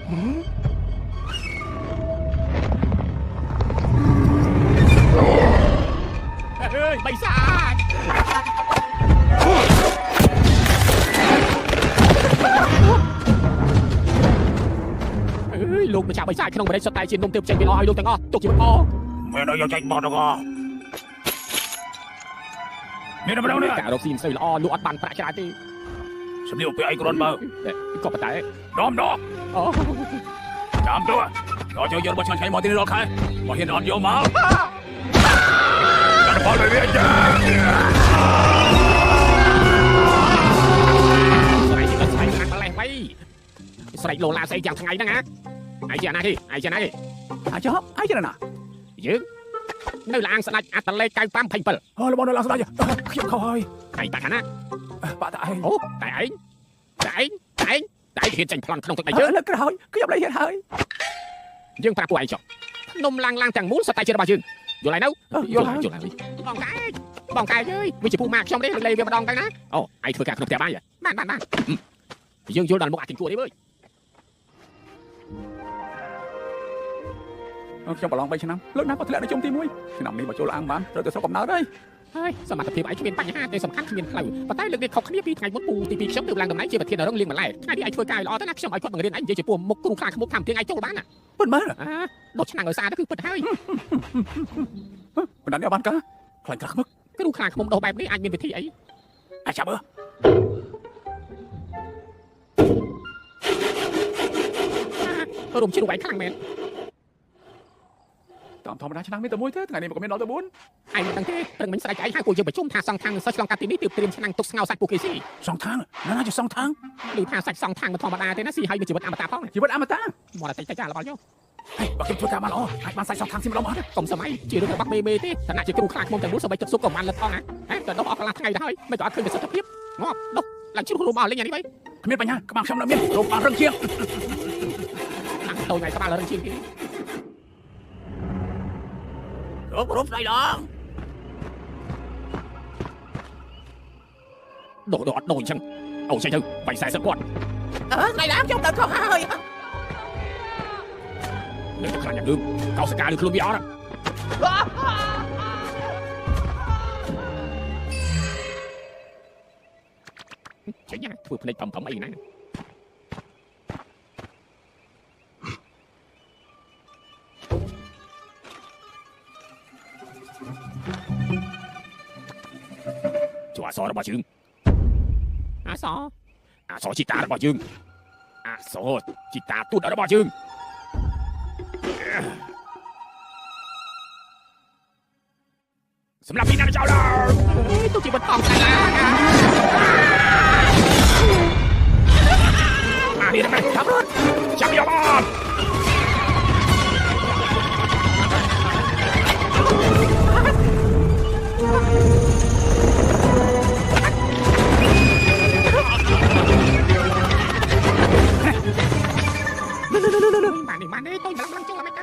Bày xaលោកម្ចាស់បិសាចក្នុងប្រទេសសុទ្ធតែជានំទើបចេញពីអស់ឲ្យលោកទាំងអស់ទុកជាបន្តមានឲ្យយកចេញបោះទាំងអស់មានតែម្ដងនេះការរកស៊ីមិនសូវល្អលោកអត់បានប្រាក់ច្រើនទេសម្លៀកបំពាក់អីគ្រាន់បើក៏ប៉ុន្តែដមអូចាំទៅដល់ចូលយករបស់ឆ្ងាញ់មកទីនេះរាល់ខែមកហ៊ានអត់យកមកតែបោះទៅវាចាស្រែកទៅស្រែកខាងម្លេះបីស្រែកលោឡាស្អីយ៉ាងថ្ងៃហ្នឹងហ៎ឯជាណាគេឯជាណាគេអាចហប់ឯជាណាយើងនៅឡាងស្ដេចអត្តលេខ9527អូរបស់នៅឡាងស្ដេចខ្ញុំខុសហើយឯងតាខាងណាបាក់តែឯងអូតែឯងហ៊ានចាញ់ប្លន់ក្នុងទឹកដីយើងលើកក្រោយខ្ញុំលែងហ៊ានហើយយើងប្រាប់ពួកឯងចុះនំឡាងទាំងមូលសុទ្ធតែជារបស់យើងយល់ហើយនៅយល់ហើយបងកែអើយវាជាពូម៉ាក់ខ្ញុំទេលេងវាម្ដងទៅណាអូឯងធ្វើការក្នុងផ្ទះបាយបានយើងយល់ដល់មុខអាទិញគួរទេអើយខ្ញុំប្រឡង3ឆ្នាំលើកណាស់ក៏ធ្លាក់នៅជុំទី1ឆ្នាំនេះបើចូលអាំងបានត្រូវទៅស្រុកកំណើតហើយសមត្ថភាពឯងគ្មានបញ្ហាទេសំខាន់គ្មានផ្លូវប៉ុន្តែលើកនេះខុសគ្នាពីថ្ងៃមុនពូទី2ខ្ញុំទៅឡើងតំណែងជាប្រធានរងលៀងម្លែថ្ងៃនេះឯងធ្វើការល្អទៅណាខ្ញុំឲ្យគាត់បង្រៀនឯងនិយាយជាពូមុខគ្រូខ្លាខ្មុំថាមទៀងឯងចូលបានណាពិតមែនដុតឆ្នាំងឲ្យស្អាតទៅគឺពិតហើយបណ្ដានេះបានការខ្លាញ់ក្រាស់ខ្មឹកគ្រូខ្លាខ្មុំដោះបែបនេះអាចមានវិធីអីអាចចាំមើលរំជ្រោះឯងខ្លាំងមែនតាមធម្មតាឆ្នាំមានតែមួយទេថ្ងៃនេះក៏មានដល់ទៅ4ឯងមិនដឹងទេព្រឹងមិញស្រែកឯងហៅពួកយើងប្រជុំថាសងខាងនឹងសិស្សឆ្លងកាត់ទីនេះទើបត្រៀមឆ្នាំងទុកស្ងោរសាច់ពួកគេស៊ីសងខាងណាជាសងខាងឮថាសាច់សងខាងមិនធម្មតាទេណាស៊ីឲ្យមានជីវិតអមតៈផងជីវិតអមតៈមកតែតិចរបស់យកបើខ្ញុំធ្វើការបានល្អអាចបានសាច់សងខាងស៊ីម្ដងអត់កុំសម័យជារឿងរបស់មេទេឋានៈជាគ្រូខ្លាខ្មុំទាំងមូលសម្បីទឹកស៊ុបក៏បានលិតផងណាក៏ដុះអស់កន្លះថ្ងៃទៅហើយមិនក៏អត់ឃើញប្រសិទ្ធភាពងាប់ដុះឡើងជ្រុះរួមអស់លេងយ៉ាងនេះវិញគ្មានបញ្ហាក្បាលខ្ញុំនៅមានរោគបានរឹងជាងតូចថ្ងៃក្បាលរឹងជាងគេរំស្ដីដងដូរអត់ដូរអញ្ចឹងអូចេញទៅបាញ់40គាត់ស្ដីដើមខ្ញុំទៅខុសហើយលើកខ្លាំងយ៉ាងលឿងកោសកាលឬខ្លួនវាអត់ចេញណាធ្វើភ្នែកបំអីណាអសរបស់យើងអសជីតារបស់យើងអសជីតាទូតរបស់យើងសម្រាប់ពីណាចោលដល់ទូជីវិតអងខ្លាំងណាស់នេះតែចាប់យកអត់បានទេtôiម្លឹងចូលឡើងទៅឯ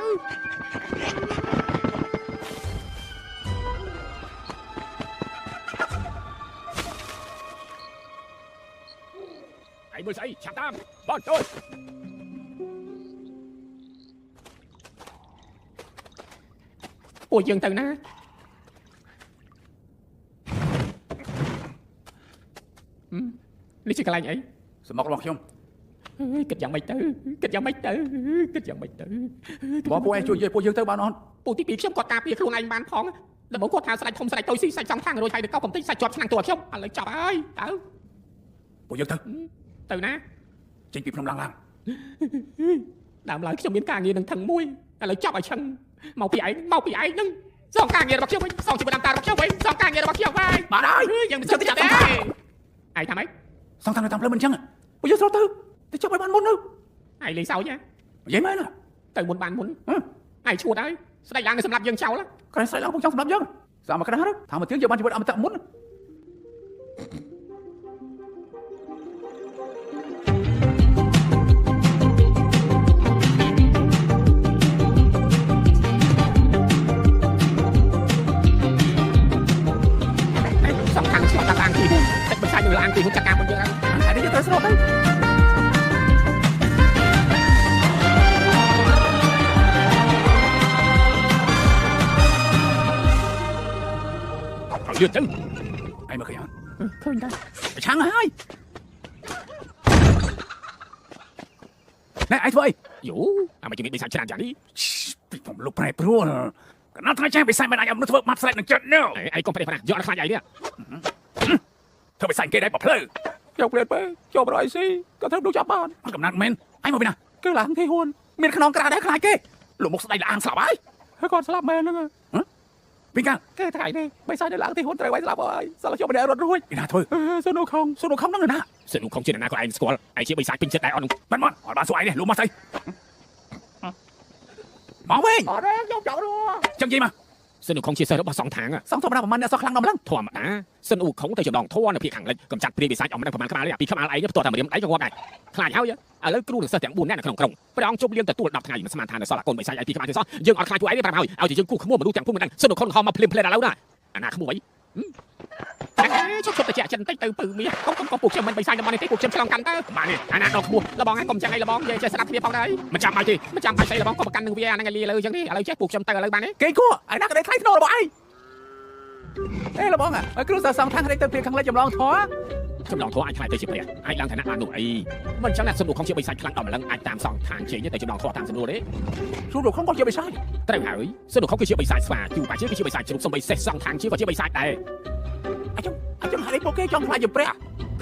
ងមើលស្អីឆាប់តាមបងចូលពួកយើងទៅណានេះជាកន្លែងអីសមុករបស់ខ្ញុំគិតយ៉ាងម៉េចទៅបងពួកឯងជួយនិយាយពួកយើងទៅបានអត់ពួកទី2ខ្ញុំគាត់ការពារខ្លួនឯងបានផងដើម្បីគាត់ថាស្ដេចធំស្ដេចតូចស៊ីសាច់សងខាងរួចហើយទៅកោកំតិចសាច់ជាប់ឆ្នាំងតួខ្ញុំឥឡូវចាប់ហើយទៅពួកយើងទៅណាចេញពីភ្នំឡើងដើមឡើយខ្ញុំមានការងារនឹងថឹងមួយឥឡូវចាប់ឲ្យឆឹងមកពីឯងហ្នឹងសងការងាររបស់ខ្ញុំវិញសងជីវិតតាមតារបស់ខ្ញុំវិញសងការងាររបស់ខ្ញុំវិញបានហើយយើងមិនចាប់ទេឯងថាម៉េចសងតាមផ្លូវមិនអញ្ចឹងពួកយើងស្រុតទៅចាប់ឲ្យបានមុនទៅឯងលេងសើចណានិយាយមែនទៅមុនបានមុនឯងឈួតហើយស្ដេចឡើងសម្រាប់យើងចោលក្រែងស្ដេចឡើងពុកចង់សម្រាប់យើងសាមកក្រាស់ថាមកទៀងយើងបានជីវិតអមតៈមុនសំខាន់ឆ្លងតាមទីទឹកបន្សាយនឹងឡើងទីចាក់ការមុនយើងហើយនេះយើងត្រូវស្រុតទៅ លឿនទៅឯងមើលឃើញអត់ ឃើញដែរ ឆាំងហើយណែឯងធ្វើអី យូអាមកជំនាញបិសាចច្រើនយ៉ាងនេះ ពីខ្ញុំលុបប្រែប្រួលកណ្ដាលថ្ងៃចាស់បិសាចមិនអាចឲ្យមនុស្សធ្វើបាត់ស្រេចនឹងចិត្តនោះ ឯងកុំប្រេះប្រាស់យកអត់ខ្លាចអីនេះ ធ្វើបិសាចគេដែរបើភ្លើ យកព្រានទៅចូលប្រអីស៊ីក៏ធ្វើដូចចាប់បាន អត់កំណាត់មែនឯងមកពីណា គឺឡើងគេហ៊ួន មានខ្នងក្រៅដែរខ្លាចគេលោកមុខស្ដីលាងស្លាប់ហើយ ហើយគាត់ស្លាប់មែនហ្នឹង ពីកា គេថ្ងៃនេះបិសាចនៅឡើងទីហ៊ួនត្រូវឲ្យស្លាប់ហើយសាឡខ្ញុំមិនได้រត់រួច ពីណាធ្វើ សុនូខុង សួរលោកខំនឹងណា សុនូខុងជាអ្នកណាក៏ឯងស្គាល់ឯងជាបិសាចពេញចិត្តដែរអត់ បានមកអត់បានសួរឯងនេះលោកមកស្អីមកវិញ អត់ទេខ្ញុំចង់រួ ចឹងនិយាយមក សុនូខុងជាសិស្សរបស់សង្ខាង សងធម្មតាប្រហែលអ្នកសោះខ្លាំងដល់ម្លឹង ធម្មតាសុនូខុងទៅចម្លងធွာនៅភាគខាងលិចកំចាត់ព្រាយបិសាចអស់មិនដឹងប្រហែលក្បាលទេអាពីក្បាលឯងផ្ទាល់តែម្រាមដៃក៏ងាប់ដែរខ្លាចហើយឥឡូវគ្រូនិងសិស្សទាំង4នាក់នៅក្នុងក្រុងព្រះអង្គជប់លៀងទទួល10ថ្ងៃមិនស្មានថានៅសល់កូនបិសាចឯពីក្បាលទេសោះយើងអត់ខ្លាចពួកឯងទេប្រាប់ហើយឲ្យតែយើងគូខមមនុស្សទាំងភូមិមិនដឹងសុនូខុងហៅមកភ្លាមៗឥឡូវណាអាណាក្មួយជប់ទៅជាចិនតិចទៅពើមាកុំពួកខ្ញុំមិនបិសាចតំបន់នេះទេពួកខ្ញុំឆ្លងកាន់ទៅបាទនេះអាណាដល់ក្មួយលបងហើយកុំចឹងអីលបងយើងចេះស្ដាប់គ្នាផងដែរមិនចាំបាច់ទេមិនចាំបាច់ស្អីលបងកុំប្រកាន់នឹងវាអាហ្នឹងឲ្យលាលើចឹងទេឥឡូវចេះពួកខ្ញុំទៅឥឡូវបាទនេះ គេគួរឯណាក៏ได้ខ្លាចក្នុងរបស់ឯងអេលបងឲ្យគ្រូសាសង្ខាងនេះទៅពីខាងលិចចម្លងធေါ် ចម្លងធွာអាចខ្លាចទៅជាព្រះអាចឡើងឋានៈបាននោះអីមិនចឹងណាសុនូខុងជាបិសាចខ្លាំងដល់ម្លឹងអាចតាមសងខាងជេងទៅចម្លងធွာតាមសំណួរទេ គ្រូលោកខំក៏ជាបិសាច ត្រូវហើយសុនូខុងគឺជាបិសាចស្វាជូបាជាគឺជាបិសាចជ្រូកសំបីសេះសងខាងជាក៏ជាបិសាចដែរ អញ្ចឹងហេតុអីពួកគេចង់ខ្លាចជាព្រះ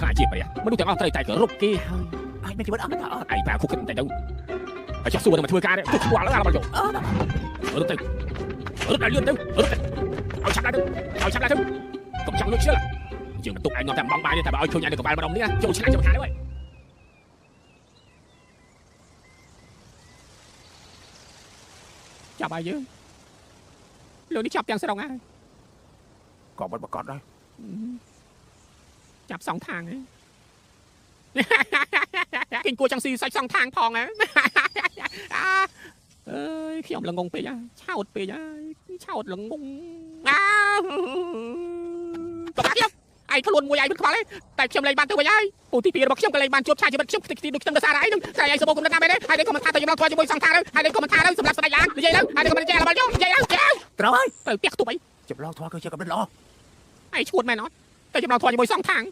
ខ្លាចជាព្រះមនុស្សទាំងអស់ត្រូវតែគោរពគេហើយ អាចមានជីវិតអត់ថាអត់ ឯងប្រើគុកគិតតែទៅឲ្យចោះសួរទៅមកធ្វើការទេទុកស្គាល់ហើយដល់យករត់ទៅរត់ឲ្យលឿនទៅរត់ឲ្យឆាប់ឡើងទៅឲ្យឆាប់ឡើងទៅកុំចង់លួចឈិលយើងមិនទុកឯងនាំតែបងបាយទេតែបើឲ្យឃើញឯងនៅកណ្ដាលម្ដងនេះចូលឆ្លាក់ចូលខាងទៅហើយចាប់ឲ្យយើងលោកនេះចាប់ទាំងស្រុងហើយ ក៏បាត់ប្រកាសដែរ ចាប់សងខាងហ៎គេគួរចង់ស៊ីសាច់សងខាងផងហ៎អើយខ្ញុំល្ងងពេកហើយឆោតពេកហើយឆោតល្ងងតោះខ្ញុំឯងខ្លួនមួយឯងមិនខ្វល់ទេតែខ្ញុំលែងបានទៅវិញហើយពូទី2របស់ខ្ញុំក៏លែងបានជួបឆាជីវិតខ្ញុំទីដូចខ្ញុំទៅសារហើយនឹងតែឯងសបោកំណត់ណាមែនទេហើយនេះក៏មិនថាទៅខ្ញុំឡើងធ្វើជាមួយសងខាងទៅហើយនេះក៏មិនថាទៅសម្រាប់ស្ដេចឡើងនិយាយទៅហើយនេះក៏មិនចេះរបស់ខ្ញុំនិយាយទៅត្រូវហើយ ទៅផ្ទះខ្ទប់អី ចម្លងធေါ်គឺជាកំណត់ល្អ ឯងឈួតមែនអត់តែខ្ញុំឡើងធ្វើជាមួយសងខាង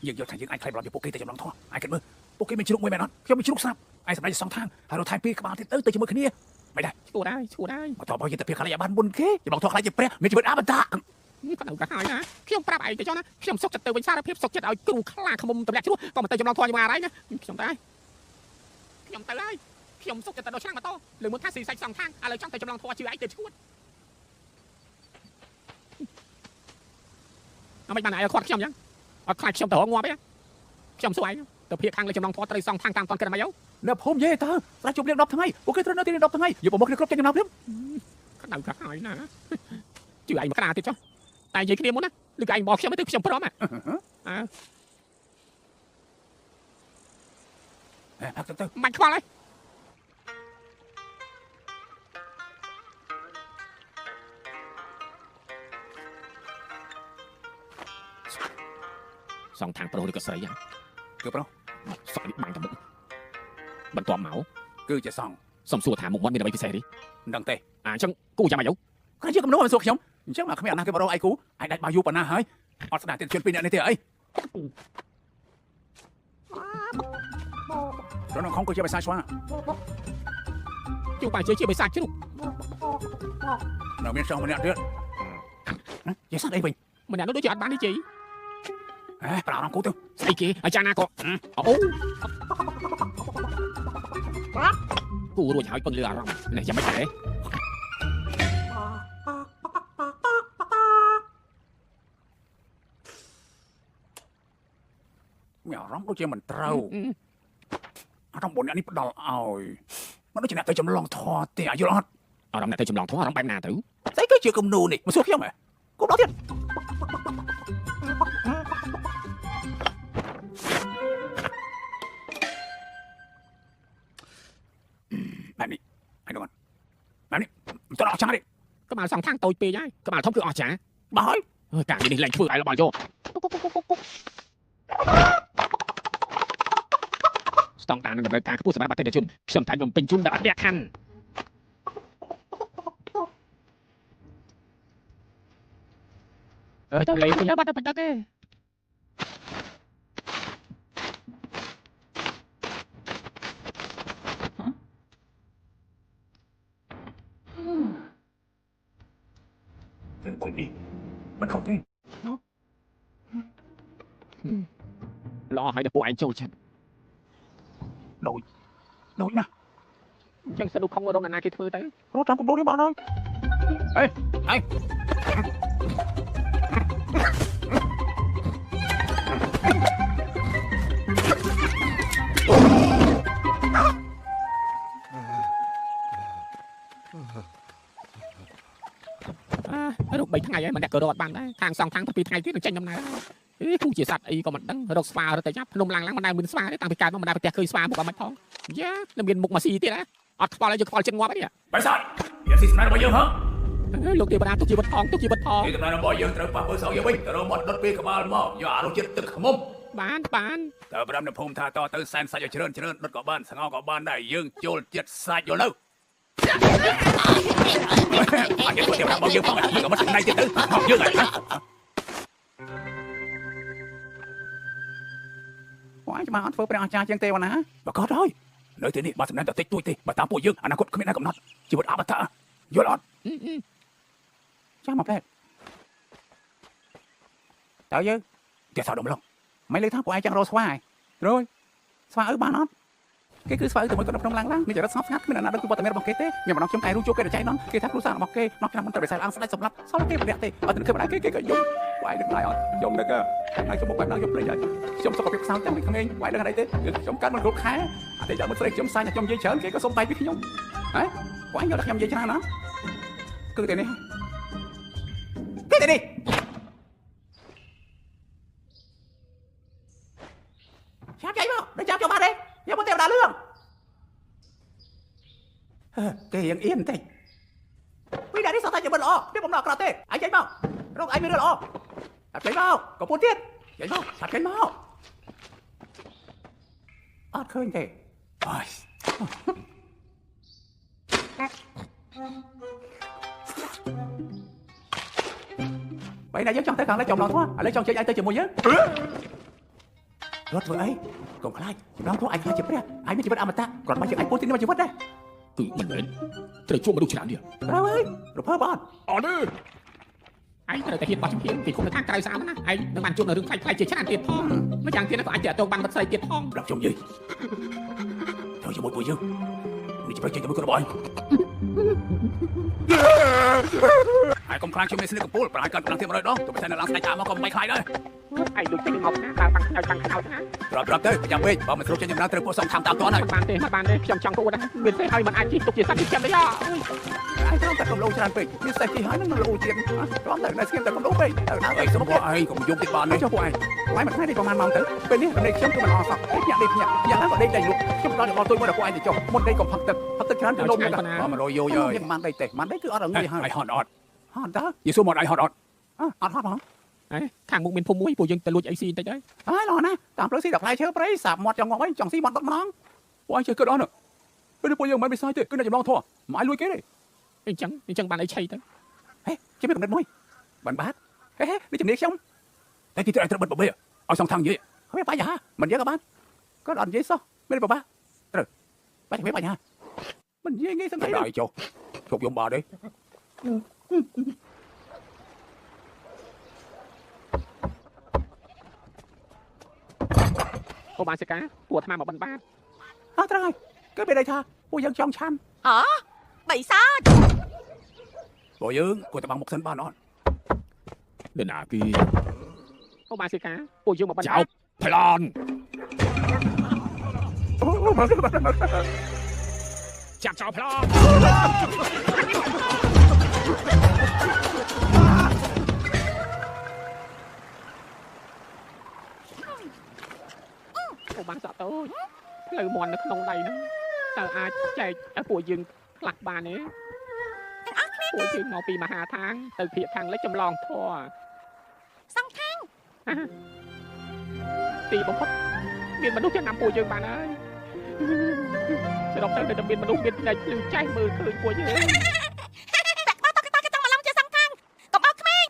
យើងយកថាយើងអាចខ្លាចប្រឡំពីពួកគេទៅចម្លងធေါ်អាចគិតមើលពួកគេមានជ្រូកមួយមែនអត់ខ្ញុំមានជ្រូកស្រាប់ឯងសម្រាប់សងខាងហើយរត់ថែពីក្បាលទៀតទៅជាមួយគ្នាមិនដែរ ឈួតហើយ មកតបយកទៅពីខ្លាចឲ្យបានមុនគេចម្លងធေါ်ខ្លាចជាព្រះមានជីវិតអមតៈ ក៏នៅក៏ហើយណាខ្ញុំប្រាប់ឯងទៅចុះណាខ្ញុំសុកចិត្តទៅវិញសារភាពសុកចិត្តឲ្យគ្រូខ្លាឃុំតម្លាក់ជ្រោះក៏មិនទៅចម្លងធွာជាមួយអារ៉ៃណាខ្ញុំទៅហើយខ្ញុំសុកចិត្តទៅដល់ឆ្នាំងម៉ូតូលើមុនថាស៊ីសាច់សងខាងឥឡូវចង់ទៅចម្លងធွာជឿឯងទៅឈួតអមិនបានឯងគាត់ខ្ញុំចឹងអត់ខ្លាចខ្ញុំទៅងាប់ទេខ្ញុំសួរឯងទៅភៀកខាងលើចម្លងធွာត្រូវសងខាងតាមតនគិតមកយោ នៅភូមិនិយាយទៅស្រាច់ជប់លៀង10ថ្ងៃពួកគេត្រូវនៅទីនេះ10ថ្ងៃយកប្រមុខគ្នាគ្រប់ទាំង10លៀង ក៏នៅក៏ហើយណាជឿឯងមកក្រាទៀតចុះតែនិយាយគ្នាមុនណាឬក៏ឯងមកខ្ញុំទៅខ្ញុំព្រមហ៎ ផឹកទៅ មិនខ្វល់ទេសងខាងប្រុសឬក៏ស្រីហ៎ គឺប្រុស សក់នេះបាញ់ទៅមុខបន្ទាប់មក គឺជាសង សុំសួរថាមុខមាត់មានអ្វីពិសេសទេ មិនដឹងទេ អញ្ចឹងគូចាំមកយោ គាត់ជាកំណត់មិនសួរខ្ញុំអញ្ចឹងមកគ្មានអាណាគេបរោឯគូអាចដាច់បើយូរប៉ុណ្ណាហើយអត់ស្ដាប់ទៀតជឿនពីអ្នកនេះទេអីរនងខំក៏ជាបិសាចស្វា ជួបបាយជាបិសាចជ្រូក នៅមានសងម្នាក់ទៀតយេសាក់អីវិញ ម្នាក់នោះដូចជាអត់បានទេជី ប្រោរងគូទៅ ស្អីគេអាចារ្យណាក៏អូគូរួចហើយពឹងលើអារម្មណ៍នេះយ៉ាងម៉េចដែរ មានអារម្មណ៍ដូចជាមិនត្រូវអារម្មណ៍4អ្នកនេះផ្ដល់ឲ្យមិនដូចជាអ្នកទៅចម្លងធေါ်ទេអាយល់អត់ អារម្មណ៍អ្នកទៅចម្លងធွာអារម្មណ៍បែបណាទៅ ស្អីគឺជាគំនូនេះមកសួរខ្ញុំហ៎គូដល់ទៀតបែបនេះហើយដល់បែបនេះមិនต้องអស់ចាស់ទេ ក្បាលសងខាងតូចពេកហើយក្បាលធំគឺអស់ចា បើហើយ ការនេះលែងធ្វើឲ្យរបស់យោស្តង់ដារនឹងតម្រូវការខ្ពស់សម្រាប់អតិថិជនខ្ញុំតែបំពេញជូនដល់អត់លក្ខខណ្ឌ ទៅលេងទៅបាត់ទៅបាត់ទេคนนี้มันเขาទេ ល្អហើយដល់ពួកឯងចូលចិត្ត ដូចណា ចឹងសិននោះខំរកណាគេធ្វើទៅ រត់តាមកំដៅនេះបានហើយអេរក3ថ្ងៃហើយមិនដាក់ក៏រត់បានដែរខាងសងខាងទៅ2ថ្ងៃទៀតនឹងចេញដំណើរគូជាសัตว์អីក៏មិនដឹងរកស្វារត់ទៅចាប់ភ្នំឡើងមិនដែលមានស្វាទេតាំងពីកើតមកមិនដែលប្រទះឃើញស្វាមុខអត់មិនផងយ៉ានឹងមានមុខមកស៊ីទៀតណាអត់ខ្វល់ឲ្យយកខ្វល់ចិត្តងាប់អីនេះ បិសាចយ៉ាងស៊ីស្នារបស់យើងហ៎ លោកទេវតាទុកជីវិតផងទុកជីវិតផង ទីតំណែងរបស់យើងត្រូវប៉ះមើលសងយើងវិញទៅរកមាត់ដុតពីក្បាលមកយកអារជាតិទឹកខ្មុំ បាន តើប្រាំនៅភូមិថាតទៅសែនសាច់ឲ្យច្រើនដុតក៏បានស្ងោក៏បានដែរយើងចូលចិត្តសាច់យល់ទៅអត់យកទៅរបស់យើងផងក៏មិនស្នៃទៀតទៅមកយើងហើយវាយច្បាស់អត់ធ្វើព្រះអាចារ្យជាងទេវណាបើក៏ហើយនៅទីនេះបើសំណាញ់តែតិចតួចទេបើតាមពួកយើងអនាគតគ្មានណាកំណត់ជីវិតអមតៈយល់អត់ចាំមកផ្លែតើយើងគេសោដុំឡងមិនលើថាពួកឯងចង់រកស្វាហើយរួយស្វាអើបានអត់គេគឺស្វាអើទៅមួយគាត់ក្នុងឡើងមានចរិតស្ងប់ស្ងាត់គ្មានអ្នកណាដឹងពីវត្តមានរបស់គេទេមានម្ដងខ្ញុំតែរួមជួបគេទៅចៃណងគេថាគ្រូសាស្ត្ររបស់គេនោះឆ្នាំមុនទៅបិសាលអង្គស្ដេចសម្លាប់សល់គេម្នាក់ទេអត់ទៅឃើញម្នាក់គេក៏យំវាយនឹងដែរអត់យំនឹកហើយខ្ញុំមកបែបណាខ្ញុំភ្លេចហើយខ្ញុំសុខភាពខ្សោយតាំងពីក្មេងវាយនឹងអីទេខ្ញុំកើតមិនគ្រប់ខែអត់ទេដល់មកស្រីខ្ញុំសាញ់ខ្ញុំនិយាយច្រើនគេក៏សុំដៃពីខ្ញុំហ៎ពួកឯងយកតែខ្ញុំនិយាយច្រើនណាគឺតែនេះគឺតែនេះចាំចៃមកដល់ចាំចូលបាត់ទេយកមកទេវតាលឿងគេរៀងអៀនតិចពីដែលនេះសោះតែជាមិនល្អវាបំណក់ក្រទេអញចេញមករកអញមានរឿងល្អចេញមកក៏ពួនទៀតចេញមកឆាប់ចេញមកអត់ឃើញទេអើយbây giờយើងចង់ទៅខាងលិចចំឡងធោះឥឡូវចង់ចេញឲ្យទៅជាមួយយើងរត់ធ្វើអីកុំខ្លាចចំឡងធោះឯងខ្លាចជាព្រះឯងមានជីវិតអមតៈគ្រាន់តែជាឯងពោលទីនេះមកជីវិតដែរគឺមិនមែនត្រូវជួបមនុស្សច្រើនទៀត ត្រូវហើយរភើបអត់ អត់ទេឯងត្រូវតែហ៊ានបោះជំហានពីគុំនៅខាងក្រៅស្អាតណាឯងនឹងបានជួបនៅរឿងខ្លាចជាច្រើនទៀតផងម្យ៉ាងទៀតក៏អាចទៅបានបាត់ស្រីទៀតផងប្រាប់ខ្ញុំនិយាយត្រូវជាមួយពួកយើងនេះជាប្រជែងជាមួយគាត់របស់ឯងហើយកុំខ្លាចខ្ញុំមានស្នេហ៍កំពូលប្រហែលកើតកម្លាំងទៀត100ដងទោះបីតែនៅឡើងស្ដេចតាមកក៏មិនខ្លាចដែរឯងដូចចេញមកណាតាមខាងក្រៅណាប្រាប់ទៅប្រចាំពេកបើមិនស្រួលចេញដំណើរត្រូវពោះសំខាំតាមតន់ហើយបានទេខ្ញុំចង់គួរដែរមានទេហើយមិនអាចជិះទុកជាសត្វចិញ្ចឹមទេយ៉ាឯងត្រូវតែកំឡុងច្រើនពេកមានសេះទីហើយនឹងលោទៀតព្រមតែនៅស្គៀមតែកំឡុងពេកទៅដល់ឯងសុំពួកឯងកុំយកទីបានទេចុះពួកឯងមិនថ្ងៃនេះប្រហែលម៉ោងទៅពេលនេះដេកខ្ញុំគឺមិនអស់សោះភ្ញាក់យ៉ាងណាក៏ដេកតែលុកខ្ញុំដល់មកទុយមកដល់ពួកឯងទៅចុះមុនដេកកុំផឹកទឹកច្រើនទៅលំទៅ100យោហើយមិនដេកទេមិនដេកគឺអត់ងាយហើយហត់អត់តើយេស៊ូមកឯងហត់អត់អត់ហត់ហ៎ខាងមុខមានភូមិមួយពួកយើងទៅលួចអីស៊ីបន្តិចហើយឡោះណាតាមផ្លូវស៊ីដល់ផ្លែឈើព្រៃសាប់មាត់ចង់ងប់អីចង់ស៊ីមាត់ដុតម្ដងពួកឯងចេះគិតអត់ពេលពួកយើងមិនមានសាយទេគឺអ្នកចម្លងធោះមិនលួចគេទេអញ្ចឹងបានអីឆៃទៅហេជិះមានកំណត់មួយបានបាទហេនេះជំនាញខ្ញុំតែទីត្រូវឲ្យត្រូវបិទបបេឲ្យសងខាងនិយាយហើយបញ្ហាមិននិយាយក៏បានក៏អត់និយាយសោះមានបបាត្រូវបញ្ហាមិននិយាយងាយសឹងទេដល់ចុះជប់យំបាត់ទេអូបានសិកាពួកអាត្មាមកបិណ្ឌបាតអត់ត្រូវហើយគឺពេលថាពួកយើងចង់ឆាន់អូបិសាចពួកយើងគួរតែបាំងមុខសិនបានអត់នរណាគេអូបានសិកាពួកយើងមកបិណ្ឌចោលប្លន់ចាប់ចោលប្លន់អូបានសក់តូចផ្លូវមន់នៅក្នុងដៃហ្នឹងតើអាចចែកឲ្យពួកយើងខ្លះបានទេពួកយើងមកពីមហាឋានទៅភាគខាងលិចចម្លងធัวសងខាងទីបំផុតមានមនុស្សចំណាំពួកយើងបានហើយសរុបទៅតែមានមនុស្សមានតែភ្លឺចែកមើលឃើញពួកយើងតែបើតើគេចង់មកឡំជាសងខាងកុំបោកក្មេង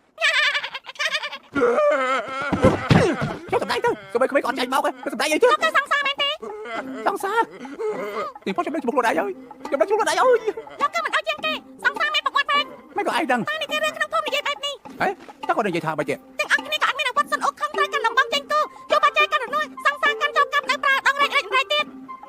អត់ចាញ់មកទេសម្ដែងអីទៀត ទៅសង្សារមែនទេ សង្សារទីផងខ្ញុំនឹងជួបខ្លួនឯងហើយខ្ញុំនឹងជួបខ្លួនឯងហើយ លោកគឺមិនអត់ជាងគេសង្សារមែនប្រកបពេក មិនក៏ឯងដឹង តែនេះគេរឿងក្នុងភូមិនិយាយបែបនេះ ហេតើគាត់និយាយថាបែបទៀត ទាំងអស់គ្នាក៏អត់មានអាវុធសិនអុកខំត្រូវកាន់លំបងចេញគូជួបបច្ចេកកាន់រនួយសង្សារកាន់ចោលកាប់នៅប្រើដងរែករែកម្រៃទៀត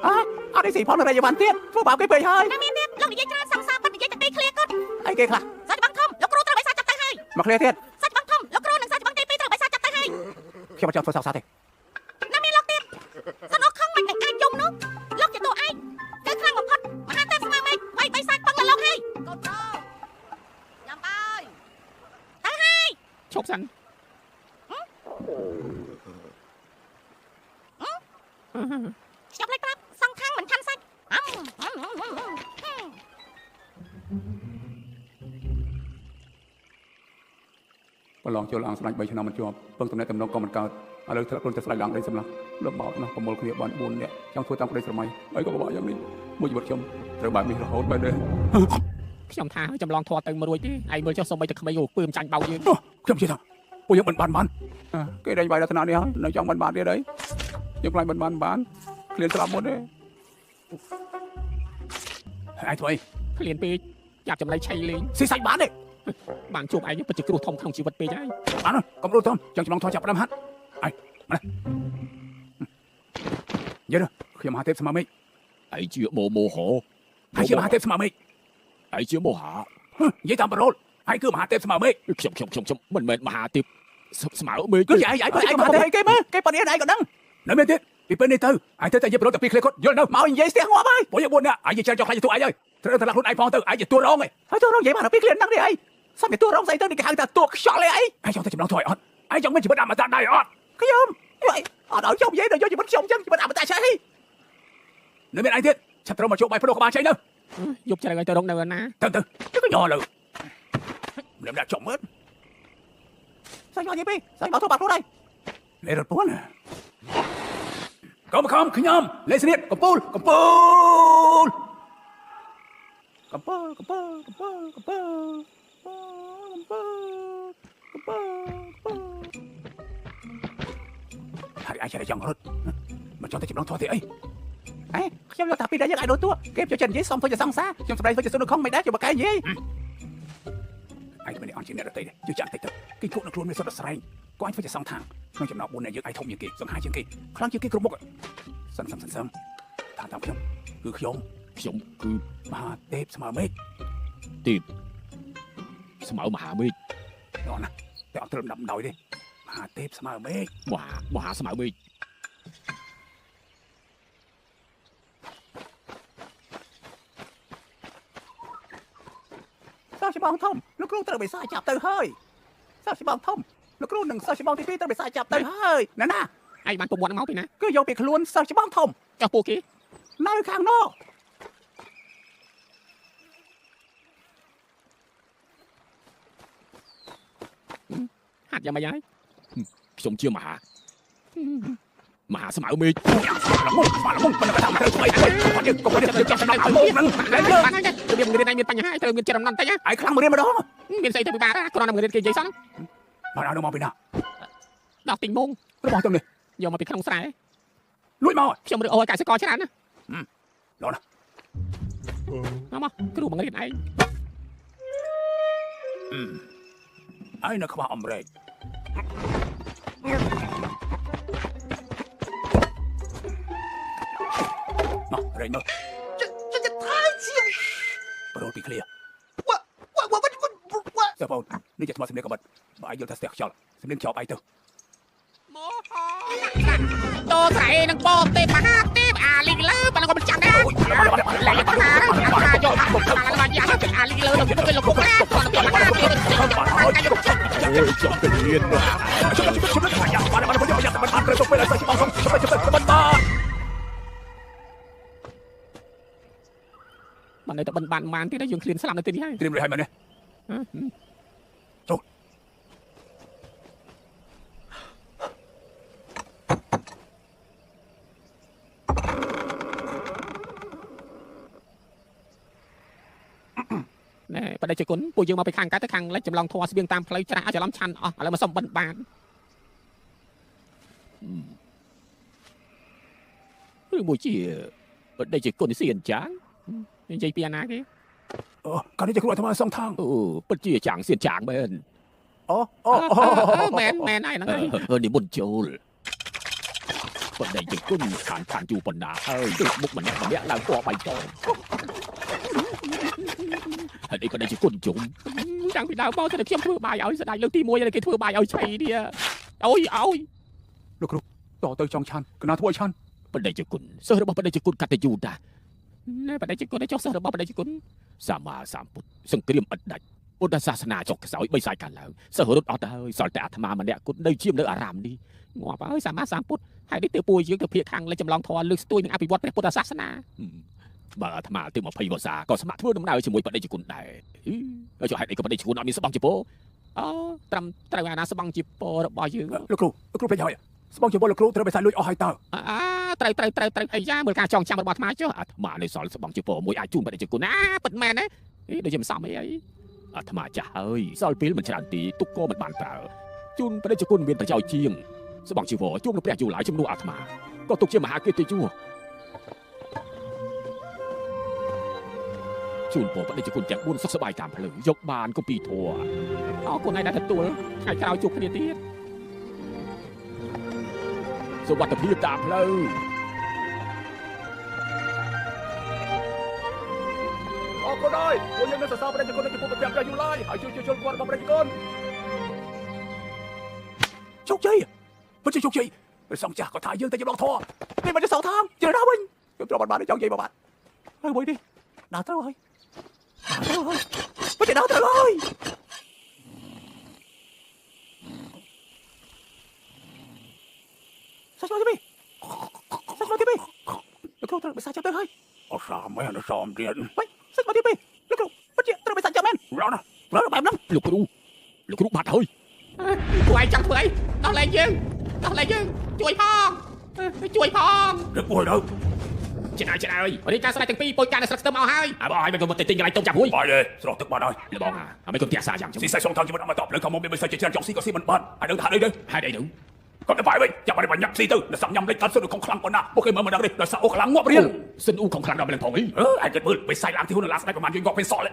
អត់នេះស៊ីផងនៅរយវ៉ាន់ទៀតធ្វើបាបគេពេកហើយ តែមានទៀតលោកនិយាយច្រើនសង្សារបាត់និយាយតែពីឃ្លាគាត់ អីគេខ្លះ សាច់បងធំលោកគ្រូត្រូវបិសាចាប់ទៅហើយ មកឃ្លាទៀត សាច់បងធំលោកគ្រូនិងសាច់បងទី2ត្រូវបិសាចាប់ទៅហើយ ខ្ញុំអត់ចង់ធ្វើសោកសៅទេ ណាមានលោកទៀតសិនអុកខំមិនអាចយំនោះលោកជាតួឯងគឺខ្លាំងបំផុតមហាទេពស្មើមេឃវាយបិសាបងលោកហើយកូនប្រុសចាំបាយទៅហើយ ឈប់សិន ខ្ញុំលេចប្រាប់សងខាងមិនខាន់សាច់ ប្រឡងចូលអង្គស្លាញ់3ឆ្នាំមិនជាប់ពឹងតំណែងតំណងក៏មិនកើតឥឡូវធ្លាក់ខ្លួនទៅស្លាញ់ឡើងដីសម្លាស់លោកបោកណាស់ប្រមូលគ្នាបាន4នាក់ចង់ធ្វើតាមក្តីស្រមៃហើយក៏ពិបាកយ៉ាងនេះមួយជីវិតខ្ញុំត្រូវបែបនេះរហូតបែបនេះ ខ្ញុំថាចម្លងធေါ်ទៅមិនរួចទេឯងមើលចុះសូម្បីតែក្មេងអូពើមចាញ់បោកយើង ខ្ញុំជឿថាពួកយើងបានគេដេញបាយដល់ថ្នាក់នេះហើយនៅចង់បានទៀតអីយើងខ្លាចបានគ្លៀនស្លាប់មុនទេហើយធ្វើអី ឃ្លានពេកចាប់ចំណៃឆៃលេង ស៊ីសាច់បានទេ បានជួបឯងពិតជាគ្រោះធំក្នុងជីវិតពេកហើយ បានហើយកុំរួចធំចង់ចម្លងធေါ်ចាប់ផ្ដើមហាត់ហើយមកយេខ្ញុំមហាទេពស្មាមេឃ ឯងជាមោហោ ហើយជាមហាទេពស្មាមេឃ ឯងជាមោហា និយាយតាមប្រូលហើយគឺមហាទេពស្មាមេឃ ខ្ញុំមិនមែនមហាទេពស្មើមេឃ គឺឯងមហាទេពគេមើលគេប៉ុណ្្នេះឯងក៏ដឹងនៅមានទៀតពីពេលនេះទៅឯងទៅតែនិយាយប្រូលតែពីឃ្លៀគាត់យល់នៅមកនិយាយស្ទះងាប់ហើយពួកយើង4នាក់ឯងនិយាយច្រើនចង់ខ្លាចតួឯងហើយត្រូវតែខ្លួនឯងផងទៅឯងជាតួរងឯងហើយតួរងនិយាយបានពីឃ្លៀហ្នឹងទេឯងសំជាតួរងស្អីទៅនេះគេហៅថាតួខ្យល់ឯងឯងចង់ទៅចម្លងធួយអត់ឯងចង់មានជីវិតអមតៈដែរអត់ខ្ញុំអត់ឲ្យខ្ញុំនិយាយដល់យកជីវិតខ្ញុំចឹងជីវិតអមតៈឆេះនៅមានឯងទៀតឆាប់ត្រូវមកជួបបាយព្រោះក្បាលចេញទៅ យប់ជ្រៅឲ្យទៅរកនៅណា ទៅក៏ញ័រលើខ្ញុំដាក់ចំមើលសាច់មកនិយាយពីសាច់មកធ្វើបាត់ខ្លួនឯងលេរត់ពួនកុំខំខ្ញុំលេស្នៀតកំពូលហើយអាចចង់រត់មកចង់ទៅចម្លងធေါ်ទេអីខ្ញុំយកថាពីដែរយើងអាចរត់ទួគេចូលចិត្តនិយាយសំធ្វើជាសង្សារខ្ញុំសម្ដែងធ្វើជាសុនខំមិនដែរជាបកែនិយាយឯងមិនអន់ជាអ្នករត់ទេជឿចាក់តិចទៅគេគក់នៅខ្លួនមានសុទ្ធតែស្រែងក៏អញធ្វើជាសងខាងក្នុងចំណោម4នាក់យើងឯងធំជាងគេសង្ហាជាងគេខ្លាំងជាងគេគ្រប់មុខសិនថាតាមខ្ញុំគឺខ្ញុំគឺមហាទេពស្មើមេឃ ស្មើមហាមេឃ ដល់ណាតែអត់ត្រឹម10ដោយទេមហាទេពស្មើមេឃ មហាស្មើមេឃ សិស្សច្បងធំលោកគ្រូត្រូវបិសាចចាប់ទៅហើយសិស្សច្បងធំលោកគ្រូនិងសិស្សច្បងទី2ត្រូវបិសាចាប់ទៅហើយណា ឯងបានប្រវត្តិមកពីណា គឺយកពីខ្លួនសិស្សច្បងធំ ចុះពួកគេ នៅខាងនอก ហាត់យ៉ាងម៉េចហើយខ្ញុំជាមហាស្មើមេឃ មុខមិនថាត្រូវស្អីទេគាត់យើងក៏យើងចាប់សម្ដៅមុខហ្នឹងហើយយើង បានហើយរបៀបរៀនឯងមានបញ្ហាត្រូវមានចិត្តរំដំតិច ឯខ្លាំងមករៀនម្ដង មានស្អីទៅពិបាកគ្រាន់តែរៀនគេនិយាយសោះ បានឲ្យមកពីណា ដល់ទិញមង របស់ខ្ញុំនេះ យកមកពីក្នុងស្រែ លួចមក ខ្ញុំរើអូឲ្យកសិករច្រើនណា ដល់ណា មកគ្រូបង្រៀនឯង ហើយនៅខ្វះអំរែកមករែកមក这太轻 ប្រូពីឃ្លៀ 我សើបងនេះជាថ្មសម្លៀកកបិតបើឯងយល់ថាស្ទះខ្យល់សម្លៀកចោលឯងទៅ មោហតោស្រែនឹងពោទេមហាទេពអាលីលើប៉ុន្តែក៏មិនចាំដែរឡើយយកថាយកមកបានយ៉ាងអាលីលើទៅពេលលោកគ្រូគាត់ទៅមហាទេពចាំទៅរៀនមក បានតែបិណ្ឌបានទៀតយើងឃ្លានស្លាប់នៅទីនេះហើយ ត្រៀមរួចហើយមែនទេចូលណែបដិជគុណពួកយើងមកពីខាងកើតទៅខាងលិចចម្លងធေါ်ស្បៀងតាមផ្លូវច្រាស់អាចច្រឡំឆាន់អស់ឥឡូវមកសុំបិណ្ឌបាន ឬមួយជាបដិជាគុណសៀនចាងនិយាយពីអាណាគេ កាលនេះជាគ្រូអាត្មាសងថង អូពិតជាចាងសៀនចាងមែន មែនហើយហ្នឹងហើយនិមន្តចូលបដិជាគុណខានជួប៉ុណ្ណាហើយទឹកមុខម្នាក់ឡើងពណ៌បៃតងហើយនេះបដិជាគុណជុំតាំងពីដើមមកតែខ្ញុំធ្វើបាយឲ្យស្ដាយលើកទី1ហើយគេធ្វើបាយឲ្យឆៃនេះអូយ លោកគ្រូតទៅចង់ឆាន់កណាធ្វើឲ្យឆាន់ បដិជាគុណសិស្សរបស់បដិជាគុណកតញ្ញូតាណែបដិជាគុណចុះសិស្សរបស់បដិជាគុណសម្មាសម្ពុទ្ធសង្គ្រាមឥតដាច់ពុទ្ធសាសនាចុះខ្សោយបីសាយកាលឡើងសិស្សរត់អត់ទៅហើយសល់តែអាត្មាម្នាក់គត់នៅជាមនៅអារាមនេះងាប់ហើយសម្មាសម្ពុទ្ធហើយនេះទៅពួកយើងទៅភៀកខាងលេចចម្លងធម៌លើកស្ទួយនឹងអភិវឌ្ឍព្រះពុទ្ធសាសនាបើអាត្មាទៅ20វស្សាក៏ស្ម័គ្រធ្វើដំណើរជាមួយបដិជាគុណដែរចុះហេតុអីក៏បដិជាគុណអត់មានស្បង់ជាពោត្រឹមត្រូវអាណាស្បង់ជាពោរបស់យើង លោកគ្រូពេញហើយស្បង់ជាពលលោកគ្រូត្រូវไปសាយលួចអស់ហើយតើ ត្រូវអីយ៉ាមើលការចងចាំរបស់អាត្មាចុះអាត្មានៅសល់ស្បង់ជាពោមួយអាចជូនបដិជាគុណណាពិតមែនណាដូចជាមិនសមអីអាត្មាចាស់ហើយសល់ពេលមិនច្រើនទីទុកក៏មិនបានប្រើជូនបដិជាគុណមានប្រយោជន៍ជាងស្បង់ជីវរជួបនឹងព្រះយូឡាយជំនួសអាត្មាក៏ទុកជាមហាកិត្តិយសជូនពោបដិជាគុណទាំង4សុខសប្បាយតាមផ្លូវយកបានក៏ពីធัวអរគុណឯដែលទទួលថ្ងៃក្រោយជួបគ្នាទៀតសុវត្ថិភាពតាមផ្លូវអរគុណហើយពួកយើងនឹងសរសើរបដិជាគុណចំពោះព្រះយូឡាយហើយជួយគាត់របស់បដិជាគុណ ជោគជ័យពិតជាជោគជ័យព្រះសង្ឃចាស់ក៏ថាយើងតែចម្លងធម៌នេះមិនជាសងថងជឿដល់វិញខ្ញុំត្រូវបានចង់និយាយមកបាទហើយមួយនេះដល់ត្រូវហើយពិតជាដល់ត្រូវហើយសាច់មកទីលោកគ្រូត្រូវไปសាច់ចាំទៅហើយអត់សមមែនអត់សមទៀតសាច់មកទីលោកគ្រូពិតជាត្រូវไปសាច់ចាំមែនរត់បែបហ្នឹងលោកគ្រូបាត់ហើយ ពួកឯងចង់ធ្វើអីដោះលែងយើងជួយផងរឹកពួយទៅចេញហើយរីកាស្លាយទាំងពីរពុយការនៅស្រុកស្ទឹមមកហើយបងឲ្យមិនក៏មកទិញកន្លែងទុំចាប់ហួយ បាយទេស្រស់ទឹកបាត់ហើយ លបងអាមិនក៏ផ្ទះសាយ៉ាង ស៊ីសាច់សងថងជីវិតអមតបលើកមកមានមិនសាច់ជាច្រើនចង់ស៊ីក៏ស៊ីមិនបានហើយដឹងថាអីទៅ ហេតុអីទៅ គាត់ទៅបាយវិញចាំបាច់ញ៉ាំស៊ីទៅដល់សាក់ញ៉ាំលេចដល់សុទ្ធក្នុងខ្លាំងប៉ុណ្ណាពួកគេមើលមិនដឹងទេដល់សាក់អូខ្លាំងងាប់រៀង សិនអ៊ូของខ្លាំងដល់មិនផងអី ឯងគិតមើលពេលសាច់ឡើងទីហ៊ុនឡាស្ដេចប្រហែលយើងងាប់ពេលសក់លេ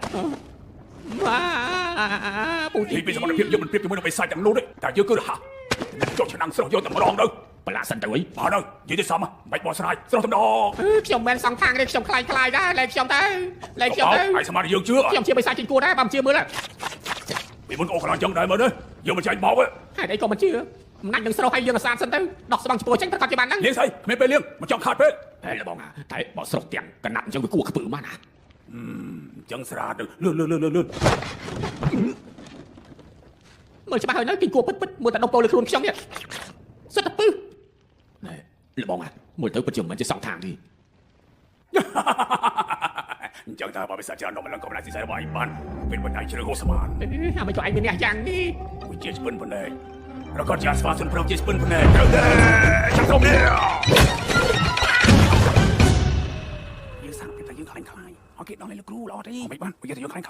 ពូទី ពីសមត្ថភាពយើងមិនប្រៀបជាមួយនឹងពេលសាច់ទាំងនោះទេតែយើងគឺរហ័សចុះឆ្នាំងស្រស់យកតែម្ដងទៅ បលាសិនទៅអី បាទហើយនិយាយទៅសមមិនបោះស្រាយស្រស់តែម្ដង ខ្ញុំមិនសងខាងនេះខ្ញុំខ្លាយដែរលែងខ្ញុំទៅ ហើយសមត្ថយើងជឿ ខ្ញុំជាបិសាចជាងគួរដែរបើមិនជឿមើល ពីមុនអូខ្លាំងចឹងដែរមើលទេយើងមិនចាញ់បោកទេ ហេតុអីក៏មិនជឿអំណាចនឹងស្រោះឲ្យយើងអាសាសិនទៅដោះស្បង់ចំពោះចឹងប្រកាសជាបានហ្នឹង លៀងស្អីគ្មានពេលលៀងមិនចង់ខាតពេក ហេលបងតែបើស្រោះទាំងកណាត់អញ្ចឹងវាគួរខ្ពើមកណា ចឹងស្រាទៅលឿន មើលច្បាស់ហើយនៅពីគួរពិតមើលតែដុំពោលើខ្លួនខ្ញុំនេះសិតតែពឹសណែលបងមើលទៅពិតជាមិនជាសងខាងទេ អញ្ចឹងតើបើបិសាចច្រើននំឡើងក៏មិនអាចស៊ីសាច់របស់ឯងបានពេលបណ្ដាញជ្រើហូរស្មាន អាមិនក៏ឯងមានអ្នកយ៉ាងនេះ វិជាស្ពិនប៉ុណ្ណេះប្រកាសជាស្វាសុនប្រមជាស្ពិនប៉ុណ្ណេះត្រូវទេចាំទៅនេះយើងសាកតែយើងខ្លាញ់អូគេដល់លោកគ្រូល្អទេមិនបាននិយាយតែយើងខ្លាញ់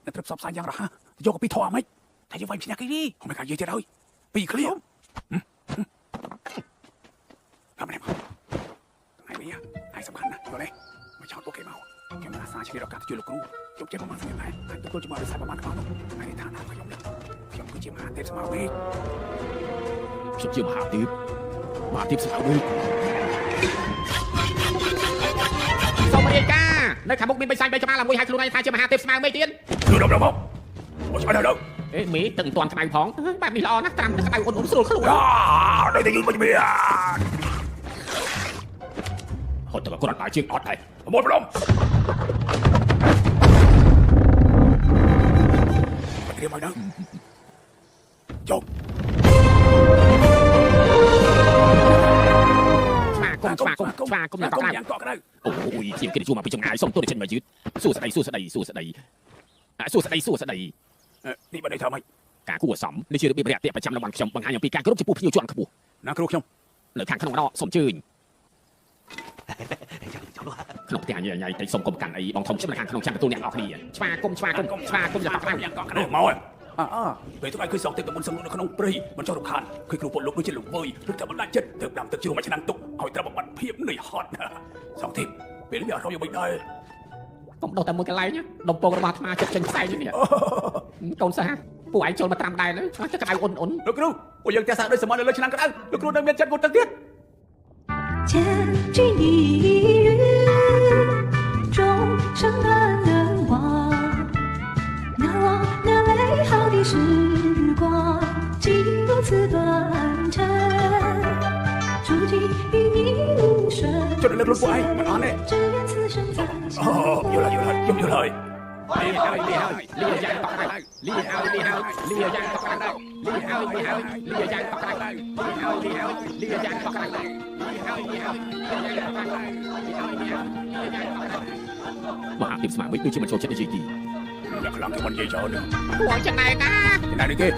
តែត្រូវផ្សព្វផ្សាយយ៉ាងរហ័សយកកពីធေါ်មិនតែយើងវាយភ្នាក់គេនេះមិនកានិយាយទៀតហើយពីឃ្លៀមតាមនេះមកថ្ងៃនេះហើយសំខាន់ណាស់យល់ទេមកចោតពួកគេមកខ្ញុំអាសាជួយរកការជួយលោកគ្រូជប់ចេះប្រហែលស្មានហើយហើយទៅជួយមកដោយសារប្រហែលខ្លាំងនោះហើយឋានៈខ្ញុំគឺជាមហាទេពស្មារតីខ្ញុំជាមហាទេពស្មារតី សូមរាយការណ៍នៅខាងមុខមានបិសាច3ក្បាលមួយហើយខ្លួនឯងថាជាមហាទេពស្មៅមេទៀត គឺដល់មកមកឆ្អែតដល់ អេមេទឹកមិនទាន់ក្តៅផងបែបនេះល្អណាស់ត្រាំទឹកក្តៅអ៊ុនស្រួលខ្លួន ដល់តែយូរមកមានហត់ទៅគាត់អាចជើងអត់ដែរ មកប្រឡំត្រៀមឲ្យដល់ចុះ ស្វាគមន៍យ៉ាងកក់ក្តៅអូយជាងគេជួបមកពីចម្ងាយសុំទោសចេញមកយឺតសួស្ដីនេះបើនេះធ្វើម៉េច ការគួរសមនេះជារបៀបរាក់ទាក់ប្រចាំរបស់ខ្ញុំបង្ហាញអំពីការគោរពចំពោះភ្ញៀវជាន់ខ្ពស់ ណាគ្រូខ្ញុំ នៅខាងក្នុងនោះសូមជើញក្នុងផ្ទះញ៉ៃតែសូមកុំកាន់អីបងធំខ្ញុំនៅខាងក្នុងចាំទទួលអ្នកនរគ្នាស្វាគមន៍យ៉ាងកក់ក្តៅ យ៉ាងកក់ក្តៅមកពេលថ្ងៃគឺសងទឹកតែមុនសងនៅក្នុងព្រៃមិនចោះរំខានគឺគ្រូពលលោកដូចជាលោកវើយព្រឹកតែបណ្ដាច់ចិត្តទៅដាំទឹកជ្រោះមួយឆ្នាំទុក ឲ្យត្រូវបាត់ភាពនឿយហត់សងធីបពេលនេះអត់រយមិនដែរ កុំដោះតែមួយកន្លែងដំពងរបស់អាត្មាចិត្តចេញផ្សាយនេះកូនសិស្សពួកឯងចូលមកត្រាំដែរចិត្តក្តៅអ៊ុន លោកគ្រូពួកយើងតែសាកដូចសមត្ថនៅលើឆ្នាំក្តៅលោកគ្រូនៅមានចិត្តមុតទៅទៀត 千钧一日钟声断了网，难忘那美好的时光，竟如此短暂。注定与你无声， ជួយលើកលោកពួកឯងមិនអស់ទេ 只愿此生再相 យល់ហើយខ្ញុំយល់ហើយ លីហើយលីយ៉ាងតក់ដែរលីហើយលីយ៉ាងតក់ដែរលីហើយលីយ៉ាងតក់ដែរលីហើយលីយ៉ាងតក់ដែរលីហើយលីយ៉ាងតក់ដែរមហាទីស្មារតីដូចជាមិនចូលចិត្តនិយាយទី អ្នកខ្លាំងគេមិននិយាយច្រើនទេ ពួកចំណែកណា ណានេះគេ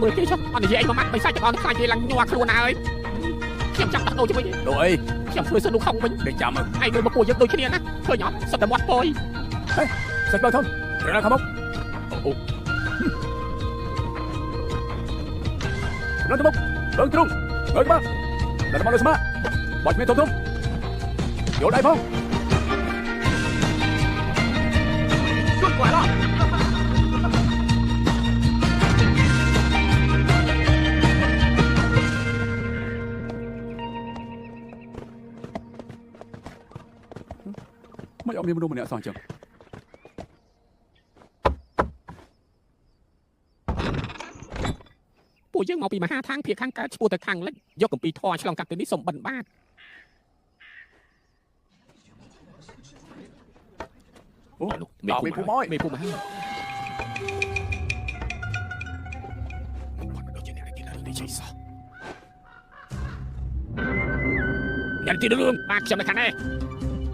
មើលគេចុះអត់និយាយអីមួយម៉ាត់មិនសាច់ចង្អន់ខ្លាចគេឡើងញ័រខ្លួនហើយខ្ញុំចាំដាក់ដូរជាមួយ លោកអី ខ្ញុំធ្វើសិននោះខំវិញ ដេកចាំមើល ឯងមើលមកពួកយើងដូចគ្នាណាឃើញអត់សិតតែមាត់ពយ សាច់បើធំត្រង់ខាងមុខអូដល់ទៅមុខដល់ទ្រុងដល់មកដល់មកលើស្មាបាច់មានធំធំយកដៃផង ជួយគាត់ឡោះ មិនអត់មានមនុស្សម្នាក់សោះអញ្ចឹង ពួកយើងមកពីមហាឋានភាគខាងកើតឈ្មោះទៅខាងលិចយកកំពីធរឆ្លងកាត់ទៅនេះសុំបិណ្ឌបាត អូ មេភូមិមេភូមិហើយដូចជាអ្នកទីដល់នេះជ័យសោះអ្នកទីរឿងបាទខ្ញុំនៅខាងនេះ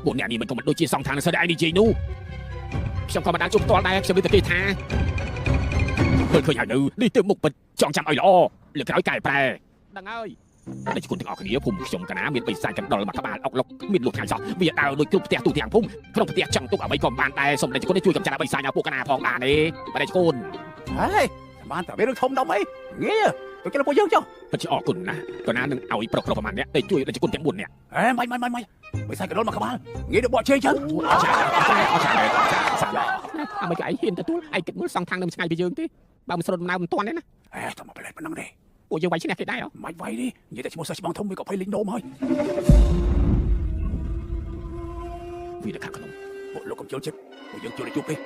ពួកអ្នកនេះមិនក៏មិនដូចជាសងខាងនឹងសិនឯងនិយាយនោះខ្ញុំក៏មិនបានជួបផ្ទាល់ដែរខ្ញុំមានតែគេថាឃើញហើយនៅនេះទៅមុខពិតចង់ចាំឲ្យល្អលើក្រោយកែប្រែដឹងហើយតែគុណទាំងអស់គ្នាភូមិខ្ញុំកណាមានបិសាចកណ្ដុរមកក្បាលអុកលុកមានលួចថ្ងៃសោះវាដើរដូចគ្រប់ផ្ទះទូទាំងភូមិក្នុងផ្ទះចង់ទុកអ្វីក៏បានដែរសូមតែគុណជួយកំចាត់បិសាចឲ្យពួកកណាផងបានទេបាទគុណ ហេបានតែមានរឿងធំដុំអីងាយទៅគេពួកយើងចុះ ពិតជាអរគុណណាស់កណានឹងឲ្យប្រុសប្រមាណអ្នកតែជួយតែគុណទាំង4នាក់ ហេមិនបិសាចកណ្ដុរមកក្បាលងាយទៅបកជើងចឹង អរចាអរចាសាឡាអាមិនក៏ឯងហ៊ានទទួលឯងគិតមើលសងខាងនឹងឆ្ងាយពីយើងទេបើមិនស្រុតដំណើរមិនតាន់ទេណា ហេតែមកប្រឡែកប៉ុណ្ណឹងទេ ពួកយើងវាយឈ្នះគេដែរហ៎ មិនវាយទេនិយាយតែឈ្មោះសិស្សច្បាំងធំវាក៏ភ័យលេងនោមហើយ វាទៅខាងក្នុង ពួកលោកកុំជិលចិត្តពួកយើងជួយជួបទេ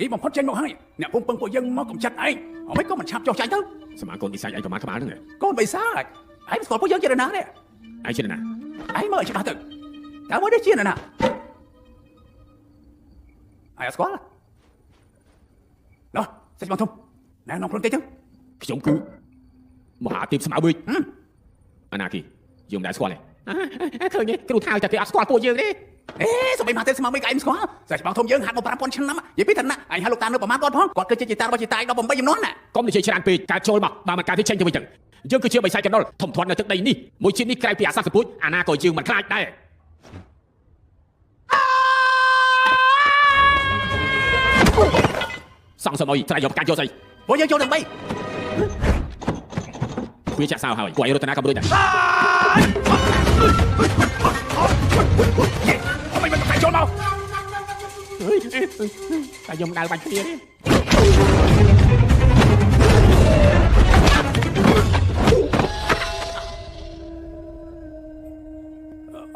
ទីបំផុតចេញមកហើយអ្នកពុំពឹងពួកយើងមកកំចាត់ឯងអ្វីក៏មិនឆាប់ចុះចាញ់ទៅ សមាគមវិស័យឯងប្រមាណក្បាលហ្នឹងឯង កូនបិសាចឯងស្គាល់ពួកយើងជាណាទេ ឯងជាណា ឯងមើលឲ្យច្បាស់ទៅតើមើលនេះជាណាឯងស្គាល់នោះសិចបងធំណែនាំខ្លួនតិចទៅ ខ្ញុំគឺមហាទេពស្មៅវិញអាណាគីយើងមិនដែលស្គាល់ទេឃើញទេគ្រូថៅតែគេអត់ស្គាល់ពួកយើងទេ អេសម្បិមកទេស្មាមិនក៏ឯងស្គាល់សិចបងធំយើងហាត់មក5000ឆ្នាំនិយាយពីឋានៈឯងហាត់លោកតានៅប្រមាណគាត់ផងគាត់គឺជាតារបស់ជាតា18ចំនួនណា កុំនិយាយច្រើនពេកការចូលមកបើមិនការទីចេញទៅវិញទៅយើងគឺជាបិសាចកណ្ដុរធំធាត់នៅទឹកដីនេះមួយជាតិនេះក្រៅពីអាសាសពុជអាណាក៏យើងមិនខ្លាចដែរសងសមអីត្រៃយកកាច់យកស្អី ពួកយើងចូលទាំង3 វាចាក់សៅហើយពួកឯងរតនាក៏មិនដូចដែរ អ្វីមិនទៅចូលមក តែខ្ញុំដើរបាច់គ្នាទេ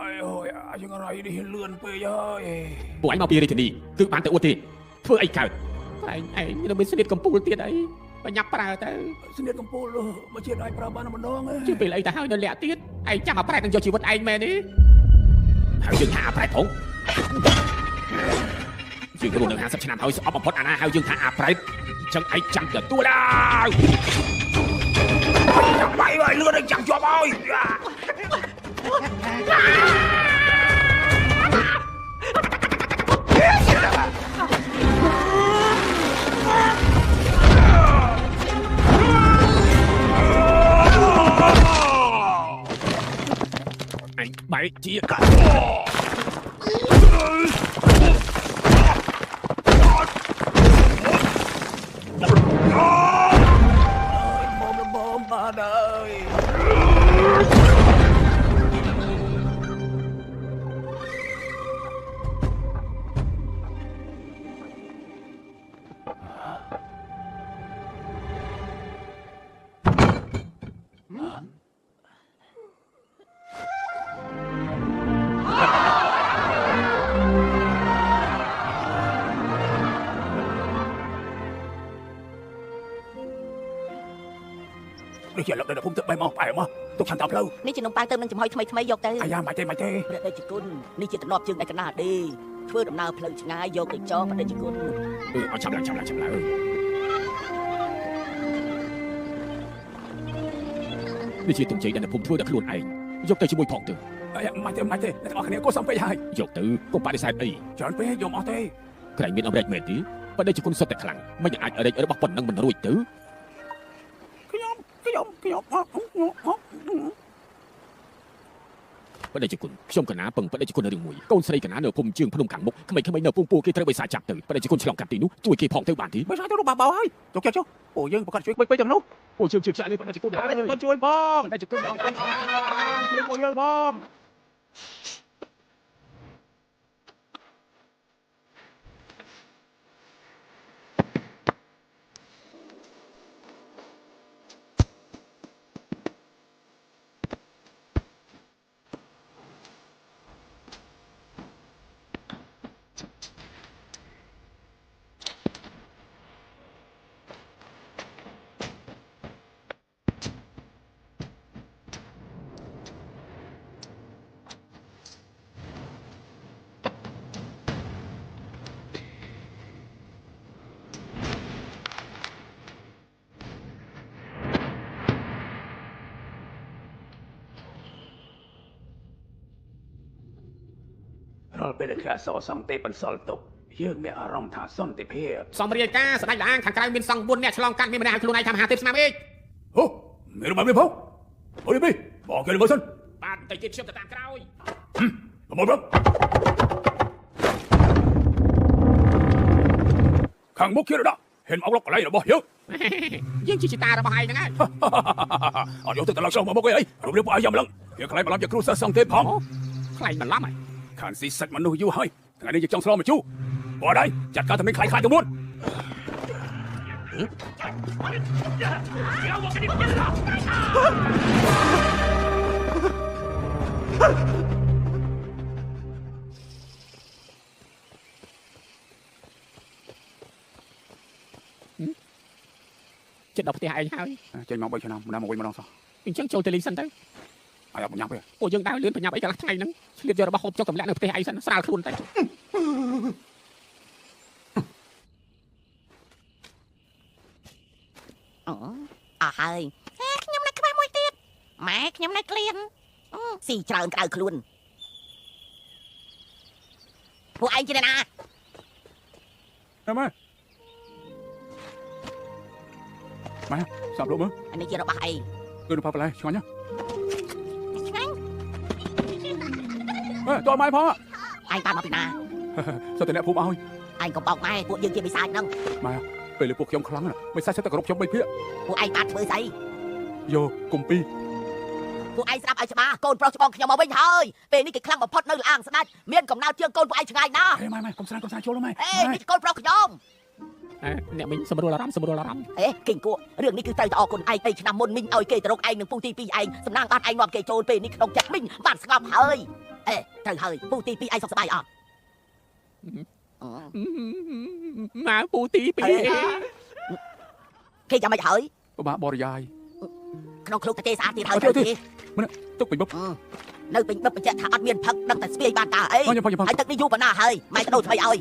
អើយយើងរៃនេះលឿនពេកហើយ ពួកឯងមកពីរាជធានីគឺបានទៅអួតទេធ្វើអីកើតតែឯងនៅមានស្នៀតកំពូលទៀតអីបញ្ញាប់ប្រើទៅ ស្នៀតកំពូលមកជាតិឲ្យប្រើបានម្ដង ជឿពេលអីទៅហើយនៅលាក់ទៀតឯងចាំអាប្រែតនឹងយកជីវិតឯងមែនទេហើយយើងហាអាប្រែតផង យើងរស់នៅ50ឆ្នាំហើយស្អប់បំផុតអាណាហៅយើងថាអាប្រេតចឹងឯងចាំទទួលហើយបាយហើយលឿនឯងចាំជាប់ហើយអញបែកជាកាត់បាទអើយនេះជាលក្ខណៈភូមិទឹកបែមកបែមកទុកឆាន់តាមផ្លូវ នេះជានំប៉័ងទៅនឹងចំហុយថ្មីយកទៅ អាយ៉ាមិនទេព្រះតេជគុណនេះជាតំណប់ជើងឯកណាទេធ្វើដំណើរផ្លូវឆ្ងាយយកទៅចងព្រះតេជគុណ អត់ចាំឡើងនេះជាទង្ជ័យដែលភូមិធ្វើដល់ខ្លួនឯងយកទៅជាមួយផងទៅ អាយ៉ាមិនទេអ្នកទាំងអស់គ្នាក៏សំពេចហើយ យកទៅកុំបដិសេធអី ច្រើនពេកយកអស់ទេ ក្រែងមានអំរេចមែនទេបដិជគុណសុទ្ធតែខ្លាំងមិនអាចរេចរបស់ប៉ុណ្ណឹងមិនរួចទៅ ខ្ញុំបដិជគុណខ្ញុំកណាពឹងបដិជគុណរឿងមួយកូនស្រីកណានៅភូមិជើងភ្នំខាងមុខក្មេងៗនៅពងពោះគេត្រូវបិសាចចាប់ទៅបដិជគុណឆ្លងកាត់ទីនោះជួយគេផងទៅបានទេ មិនអាចទៅរបស់បោហើយចុះអូយើងប្រកាសជួយពេកទាំងនោះ អូជឿនេះបដិជគុណ ជួយបងបដិជគុណបងជួយយើងបង រាល់ពេលដែលអសរសង្កេតបន្សល់ទុកយើងមានអារម្មណ៍ថាសន្តិភាព សំរាយការស្ដេចលាងខាងក្រៅមានសង្ឃ4នាក់ឆ្លងកាត់មានម្នាក់ឲ្យខ្លួនឯងថាមហាទេពស្នាមអេក អូមានរបស់មានផងអូនេះបងគេលើមើលសិន បាទតែទៀតខ្ញុំទៅតាមក្រោយ មកបងខាងមុខគេរដាក់ហ៊ានមកឡុកកន្លែងរបស់យើង យើងជាតារបស់ឯងហ្នឹងហើយ អត់យកទៅត្រឡប់ឆ្លងមកមុខអីរូបរាងពួកឯងយ៉ាំឡឹងវាខ្លាចបន្លំជាគ្រូសិស្សសង្កេតផង ខ្លាញ់បន្លំហើយ ខានស៊ីសាច់មនុស្សយូរហើយថ្ងៃនេះយើងចង់ឆ្លងមកជូបងដៃចាត់ការតែមានខ្លាចទៅមុន ចិត្តដល់ផ្ទះឯងហើយ ចេញមក3ឆ្នាំម្ដងមកវិញម្ដងសោះ អញ្ចឹងចូលទៅលេងសិនទៅ អាយអត់ញ៉ាំទេ ពួកយើងដើរលឿនប្រញាប់អីកន្លះថ្ងៃហ្នឹងឆ្លៀតយករបស់ហូបចុកតម្លាក់នៅផ្ទះឯងសិនស្រាលខ្លួនទៅ អស់ហើយខ្ញុំនៅក្បែរមួយទៀតម៉ែខ្ញុំនៅក្លៀនស៊ីច្រើនក្រៅខ្លួនពួកឯងជាអ្នកណា ម៉ែសាប់លោកមើល អានេះជារបស់ឯង គឺនៅផាបន្លែឆ្ងាញ់ណា ឆ្ងាញ់ តើម៉ែផង ឯងតាមមកពីណា សិតតែអ្នកភូមិឲ្យ ឯងកុំបោកម៉ែពួកយើងជាបិសាចហ្នឹង ម៉ែពេលពួកខ្ញុំខ្លាំងណាស់មិនសាច់សិតតែគោរពខ្ញុំ3ភាគ ពួកឯងបានធ្វើស្អី យកកុំពី ពួកឯងស្ដាប់ឲ្យច្បាស់កូនប្រុសច្បងខ្ញុំមកវិញហើយពេលនេះគេខ្លាំងបំផុតនៅលាងស្ដាច់មានកំណើតជាងកូនពួកឯងឆ្ងាយណាស់ ម៉ែកុំស្រានចូលម៉ែ នេះកូនប្រុសខ្ញុំ អ្នកមិញសម្រួលអារម្មណ៍ គិងគក់រឿងនេះគឺត្រូវតែអរគុណឯង3ឆ្នាំមុនមិញឲ្យគេទៅរកឯងនឹងពូទី2ឯងសំណាងបានឯងនាំគេចូលពេលនេះក្នុងចិត្តមិញបានស្ងប់ហើយត្រូវហើយពូទី2ឯងសុខសប្បាយអត់ ម៉ៅពូទី2 គេចាំមិនហើយ បាទបរិយាយ ក្នុងឃ្លោកតាគេស្អាតទៀតហើយទៅទេ ទុកពេញបុក នៅពេញបុកបញ្ជាក់ថាអត់មានផឹកដឹងតែស្ពាយបានតាអីហើយទឹកនេះយូរប៉ុណ្ណាហើយម៉ែទៅដូរថ្មីឲ្យ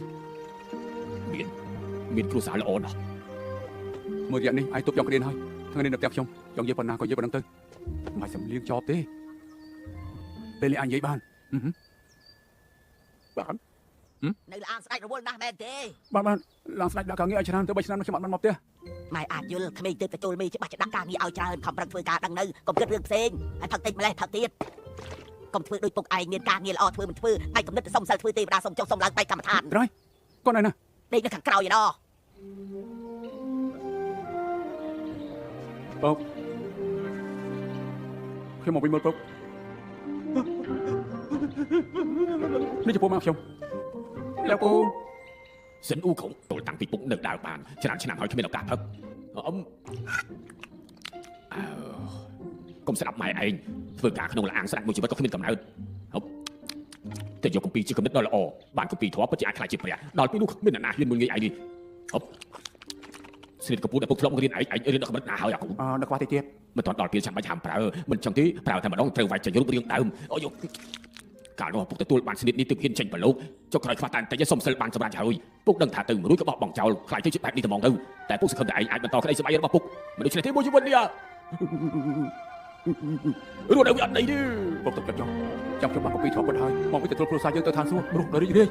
មានគ្រួសារល្អណាស់ មើលរយៈនេះឯងទប់យកគ្រៀនហើយថ្ងៃនេះនៅផ្ទះខ្ញុំចង់និយាយប៉ុណ្ណាក៏និយាយប៉ុណ្ណឹងទៅមិនសំលៀងចប់ទេពេលនេះអញនិយាយបានបាន នៅឡានស្ដេចរវល់ណាស់មែនទេ បានឡើងស្ដេចដាក់ការងារឲ្យច្រើនទៅ3ឆ្នាំខ្ញុំអត់បានមកផ្ទះ ម៉ែអាចយល់ក្មេងទៅទទួលមីច្បាស់ច្បាស់ការងារឲ្យច្រើនខំប្រឹងធ្វើការដឹងនៅកុំគិតរឿងផ្សេងហើយផឹកតិចម្លេះផឹកទៀតកុំធ្វើដូចពុកឯងមានការងារល្អធ្វើមិនធ្វើឯងកំណត់ទៅសុំសិលធ្វើទេវតាសុំចុះសុំឡើងបែកកម្មដ្ឋាន ត្រៃកូនឯណា ដេកនៅខាងក្រោយឯណោះ ពុកខ្ញុំមកវិញមើលពុកនេះជាពូមកខ្ញុំលោកពូ សិនអ៊ូខុងទល់តាំងពីពុកនៅដើរបានច្រើនឆ្នាំហើយគ្មានឱកាសផឹកកុំស្ដាប់ម៉ែឯងធ្វើការក្នុងឡានស្ដាច់មួយជីវិតក៏គ្មានកំណើតតែយកគម្ពីរជាគំនិតដ៏ល្អបានគម្ពីរធម៌ពិតជាអាចខ្លាចជាព្រះដល់ពេលនោះគ្មានអ្នកណាហ៊ានមួយងាយឯងនេះស្រីកពូដែលពុកធ្លាប់រៀនឯងរៀនដល់កម្រិតណាហើយអាគូ នៅខ្វះតិចទៀត មិនទាន់ដល់ពេលចាំបាច់ហាមប្រើមិនចឹងទេប្រើតែម្ដងត្រូវវាយចេញរូបរាងដើមអូយកាលនោះពុកទទួលបានស្និតនេះទើបហ៊ានចេញប្រឡូកចុះក្រោយខ្វះតែបន្តិចសុំសិលបានសម្រាប់ហើយពុកដឹងថាទៅមួយរួចក៏បោះបង់ចោលខ្លាចទៅជាបែបនេះតែហ្មងទៅតែពុកសង្ឃឹមតែឯងអាចបន្តក្តីសុបាយរបស់ពុកមិនដូច្នេះទេមួយជីវិតនេះរស់នៅវាអត់ដីទេ ពុកទុកចិត្តខ្ញុំបានគម្ពីរធម៌ពិតហើយមកវិញទទួលគ្រួសារយើងទៅឋានសួគ៌រស់ដល់រីករាយ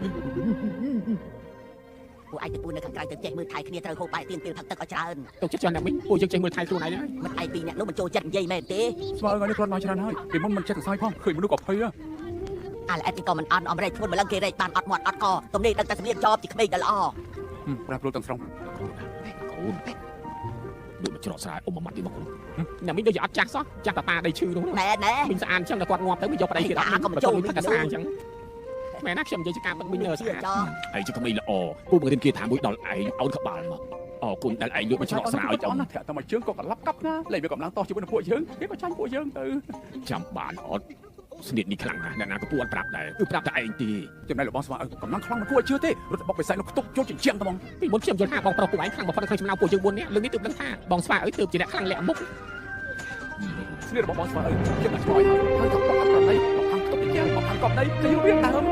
ពួកឯងទៅពូនៅខាងក្រៅទៅចេះមើលថៃគ្នាត្រូវហូបបាយទៀងពេលផឹកទឹកឲ្យច្រើន ទៅចិត្តចាំអ្នកមិញពួកយើងចេះមើលថៃខ្លួនឯងហើយ មិនឯងពីរអ្នកនោះមិនចូលចិត្តនិយាយមែនទេ ស្មើថ្ងៃនេះគ្រាន់មកច្រើនហើយពីមុនមិនចេះសរសើរផងឃើញមនុស្សក៏ភ័យ អាឡែតនេះក៏មិនអន់អំរែកធ្ងន់ម្លឹងគេរែកបានអត់មាត់អត់កទំនេរដឹងតែសម្លៀកចប់ជាក្មេងដែលល្អ ប្រាប់លោកទាំងស្រុង កូនដូចមកច្រកស្រែអ៊ំមួយម៉ាត់នេះមកអ្នកមិញដូចជាអត់ចាស់សោះចាស់តាប៉ាដីឈឺនោះ ណែណែ មិញស្អាតអញ្ចឹងតែគាត់ងាប់ទៅមិនយកប្តីគេអត់ក៏មិនចូលទឹកសាអញ្ចឹងមែនណាខ្ញុំនិយាយជាការបាត់មិញស្អាតហើយជាក្មេងល្អពូបង្រៀនគេថាមួយដល់ឯងអូនក្បាលមកអរគុណដែលឯងយកមកច្រកស្រែឲ្យអ៊ំ ធាក់តែមកជើងក៏កន្លាប់កាប់ណាលេងវាកំឡុងតោះជាមួយនឹងពួកយើងគេក៏ចាញ់ពួកយើងទៅ ចាំបានអត់ស្នៀតនេះខ្លាំងណាស់អ្នកណាក៏ពួកអត់ប្រាប់ដែរគឺប្រាប់តែឯងទេ ចំណែកលោកបងស្វាកំឡុងខ្លាំងមិនគួរឲ្យជឿទេរត់បុកបិសាចនោះខ្ទប់ចូលជាងត្មង ពីមុនខ្ញុំយល់ថាបងប្រុសពួកឯងខ្លាំងបំផុតនៅក្នុងចំណោមពួកយើង4នាក់លើកនេះទើបដឹងថាបងស្វាអើយទើបជាអ្នកខ្លាំងលាក់មុខ ស្នៀតរបស់បងស្វាខ្ញុំតែឆ្លោយហើយក៏បុកអត់ប្រណីមកខាងខ្ទប់ជាងមកខាងកប់ដីគេរៀបដើម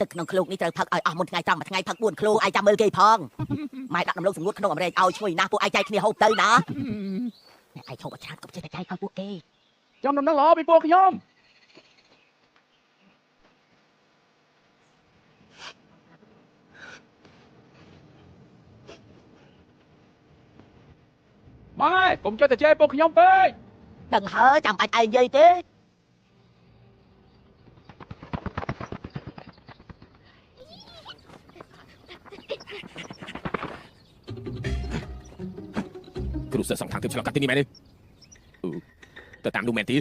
ទឹកក្នុងឃ្លោកនេះត្រូវផឹកឲ្យអស់មុនថ្ងៃត្រង់មួយថ្ងៃផឹក4ឃ្លោកឯងចាំមើលគេផងម៉ែដាក់ដំឡូងសង្ងួតក្នុងអាមេរិកឲ្យឈ្ងុយណាស់ពួកឯងចែកគ្នាហូបទៅណាឯងឈប់អាឆ្លាតកុំចេះតែចែកឲ្យពួកគេ ចាំដំណឹងល្អពីពួកខ្ញុំម៉ែកុំចេះតែជេរពួកខ្ញុំពេក ដឹងហើយចាំបាច់ឯងនិយាយទេ គ្រូសិស្សសងខាងទើបឆ្លងកាត់ទីនេះមែនទេទៅតាមនោះមែនទេ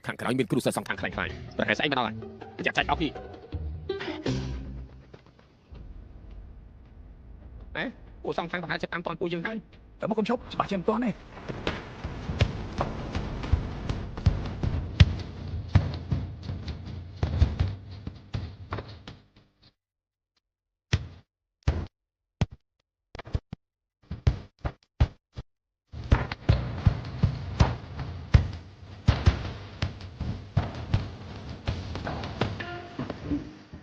ខាងក្រោយមានគ្រូសិស្សសងខាងខ្លាំងៗប្រហែលស្អីមកដល់ហើយចាច់អស់ពីពួកសងខាងប្រហែលចិត្តតាមតនពួកយើងហើយ តែមកកុំឈប់ច្បាស់ជាមិនទាន់ទេ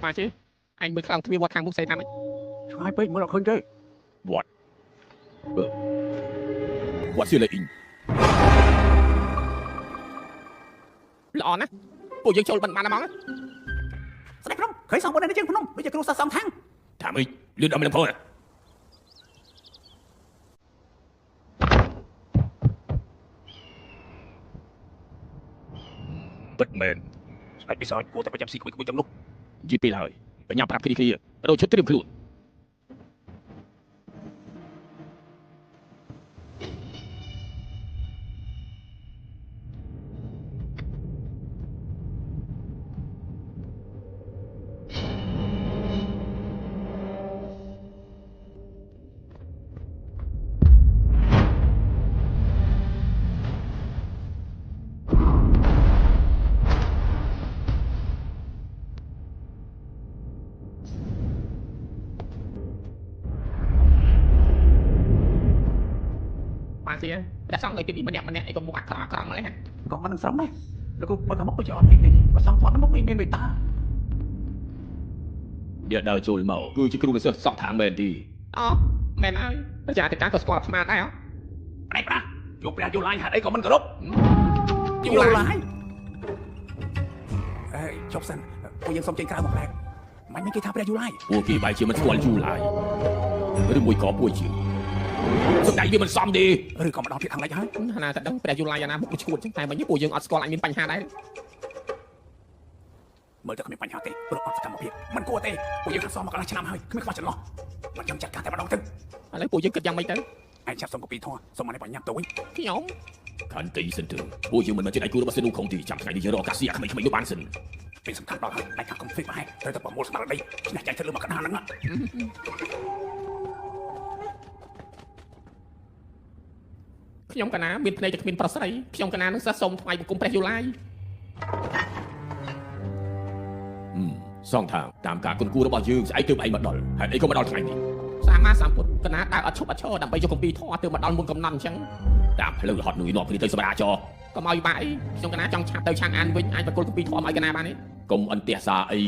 មកជិះអញមើលខ្លាំងទ្វារវត្តខាងមុខស្អីតាម ឆ្ងាយពេកមើលអត់ឃើញទេ វត្តស៊ីលេអ៊ីងល្អណាស់ពួកយើងចូលបានហ្មង ស្ដេចព្រំឃើញសងបុននៅជាងភ្នំដូចជាគ្រូសាស្ត្រសងខាង ថាម៉េចលឿនដល់មិនលំភើពិតមែនស្ដេចពិសោធន៍គួរតែប្រចាំស៊ីគួយទាំងនោះយីពេលហើយបញ្ញាប្រាប់គ្នារោឈុតត្រៀមខ្លួន បានស៊ីតែសងឲ្យទីម្នាក់អីក៏មកអាក្រក់ម្លេះ ក៏មិននឹងស្រង់ដែរលោកគ្រូបើថាមកទៅជាអត់ទីបើសងគាត់មកមានមេត្តា diaដើរចូលមកគឺជាគ្រូនិស្សិតសក់ថាមែនទីអូមែនហើយប្រជាអធិការក៏ស្គាល់ស្មានដែរហ៎ ប្លែកប្រាស់យកព្រះយល់ឡាយហេតុអីក៏មិនគោរពយល់ឡាយអេចប់សិនពួកយើងសុំចេញក្រៅមកប្លែកមិនមានគេថាព្រះយល់ឡាយ ពួកគេបែរជាមិនស្គាល់យូឡាយឬមួយក៏ពួកជាសំដីវាមិនសមទេ ឬក៏ម្ដងទៀតខាងលិចហើយ ណាតែដឹងព្រះយូឡាយណាមុខឈួតចឹងតែមិញពួកយើងអត់ស្គាល់អាចមានបញ្ហាដែរ មើលទៅគ្មានបញ្ហាទេព្រោះអត់សកម្មភាពមិនគួរទេពួកយើងសងមកកន្លះឆ្នាំហើយគ្មានខ្វះចន្លោះមិនចាំចាត់ការតែម្ដងទៅ ឥឡូវពួកយើងគិតយ៉ាងម៉េចទៅ ឯងចាប់សុំកពីធំសុំមកនេះបញ្ញាប់ទៅវិញ ខ្ញុំខន្តីសិនទៅពួកយើងមិនមែនជាដៃគូរបស់សិននោះខំទីចាំថ្ងៃនេះយើងរកអាកាសយាក្មេងៗនោះបានសិន ពេលសំខាន់ដល់ហើយឯងខាងកុំហ្វេកមកហើយត្រូវតែប្រមូលស្មារតីឆ្នះចាញ់ទៅលើមកកណ្ដាលហ្នឹង ខ្ញុំកណាមានភ្នែកតែគ្មានប្រុសស្រីខ្ញុំកណានឹងសិស្សសុំថ្វាយបង្គំព្រះយូឡាយសងថាតាមការគុណគូរបស់យើងស្អែកទើបឯងមកដល់ហេតុអីក៏មកដល់ថ្ងៃនេះសាមាសម្ពុទ្ធកណាដើរអត់ឈប់អត់ឈរដើម្បីយកគម្ពីរធម៌ទើបមកដល់មុនកំណត់អញ្ចឹងតាមផ្លូវរហត់នួយនាំគ្នាទៅសម្រាប់ចរកុំឲ្យបាក់អីខ្ញុំកណាចង់ឆាប់ទៅឆាំងអានវិញអាចបកគលគម្ពីរធម៌ឲ្យកណាបានទេកុំអន្ទះសាអី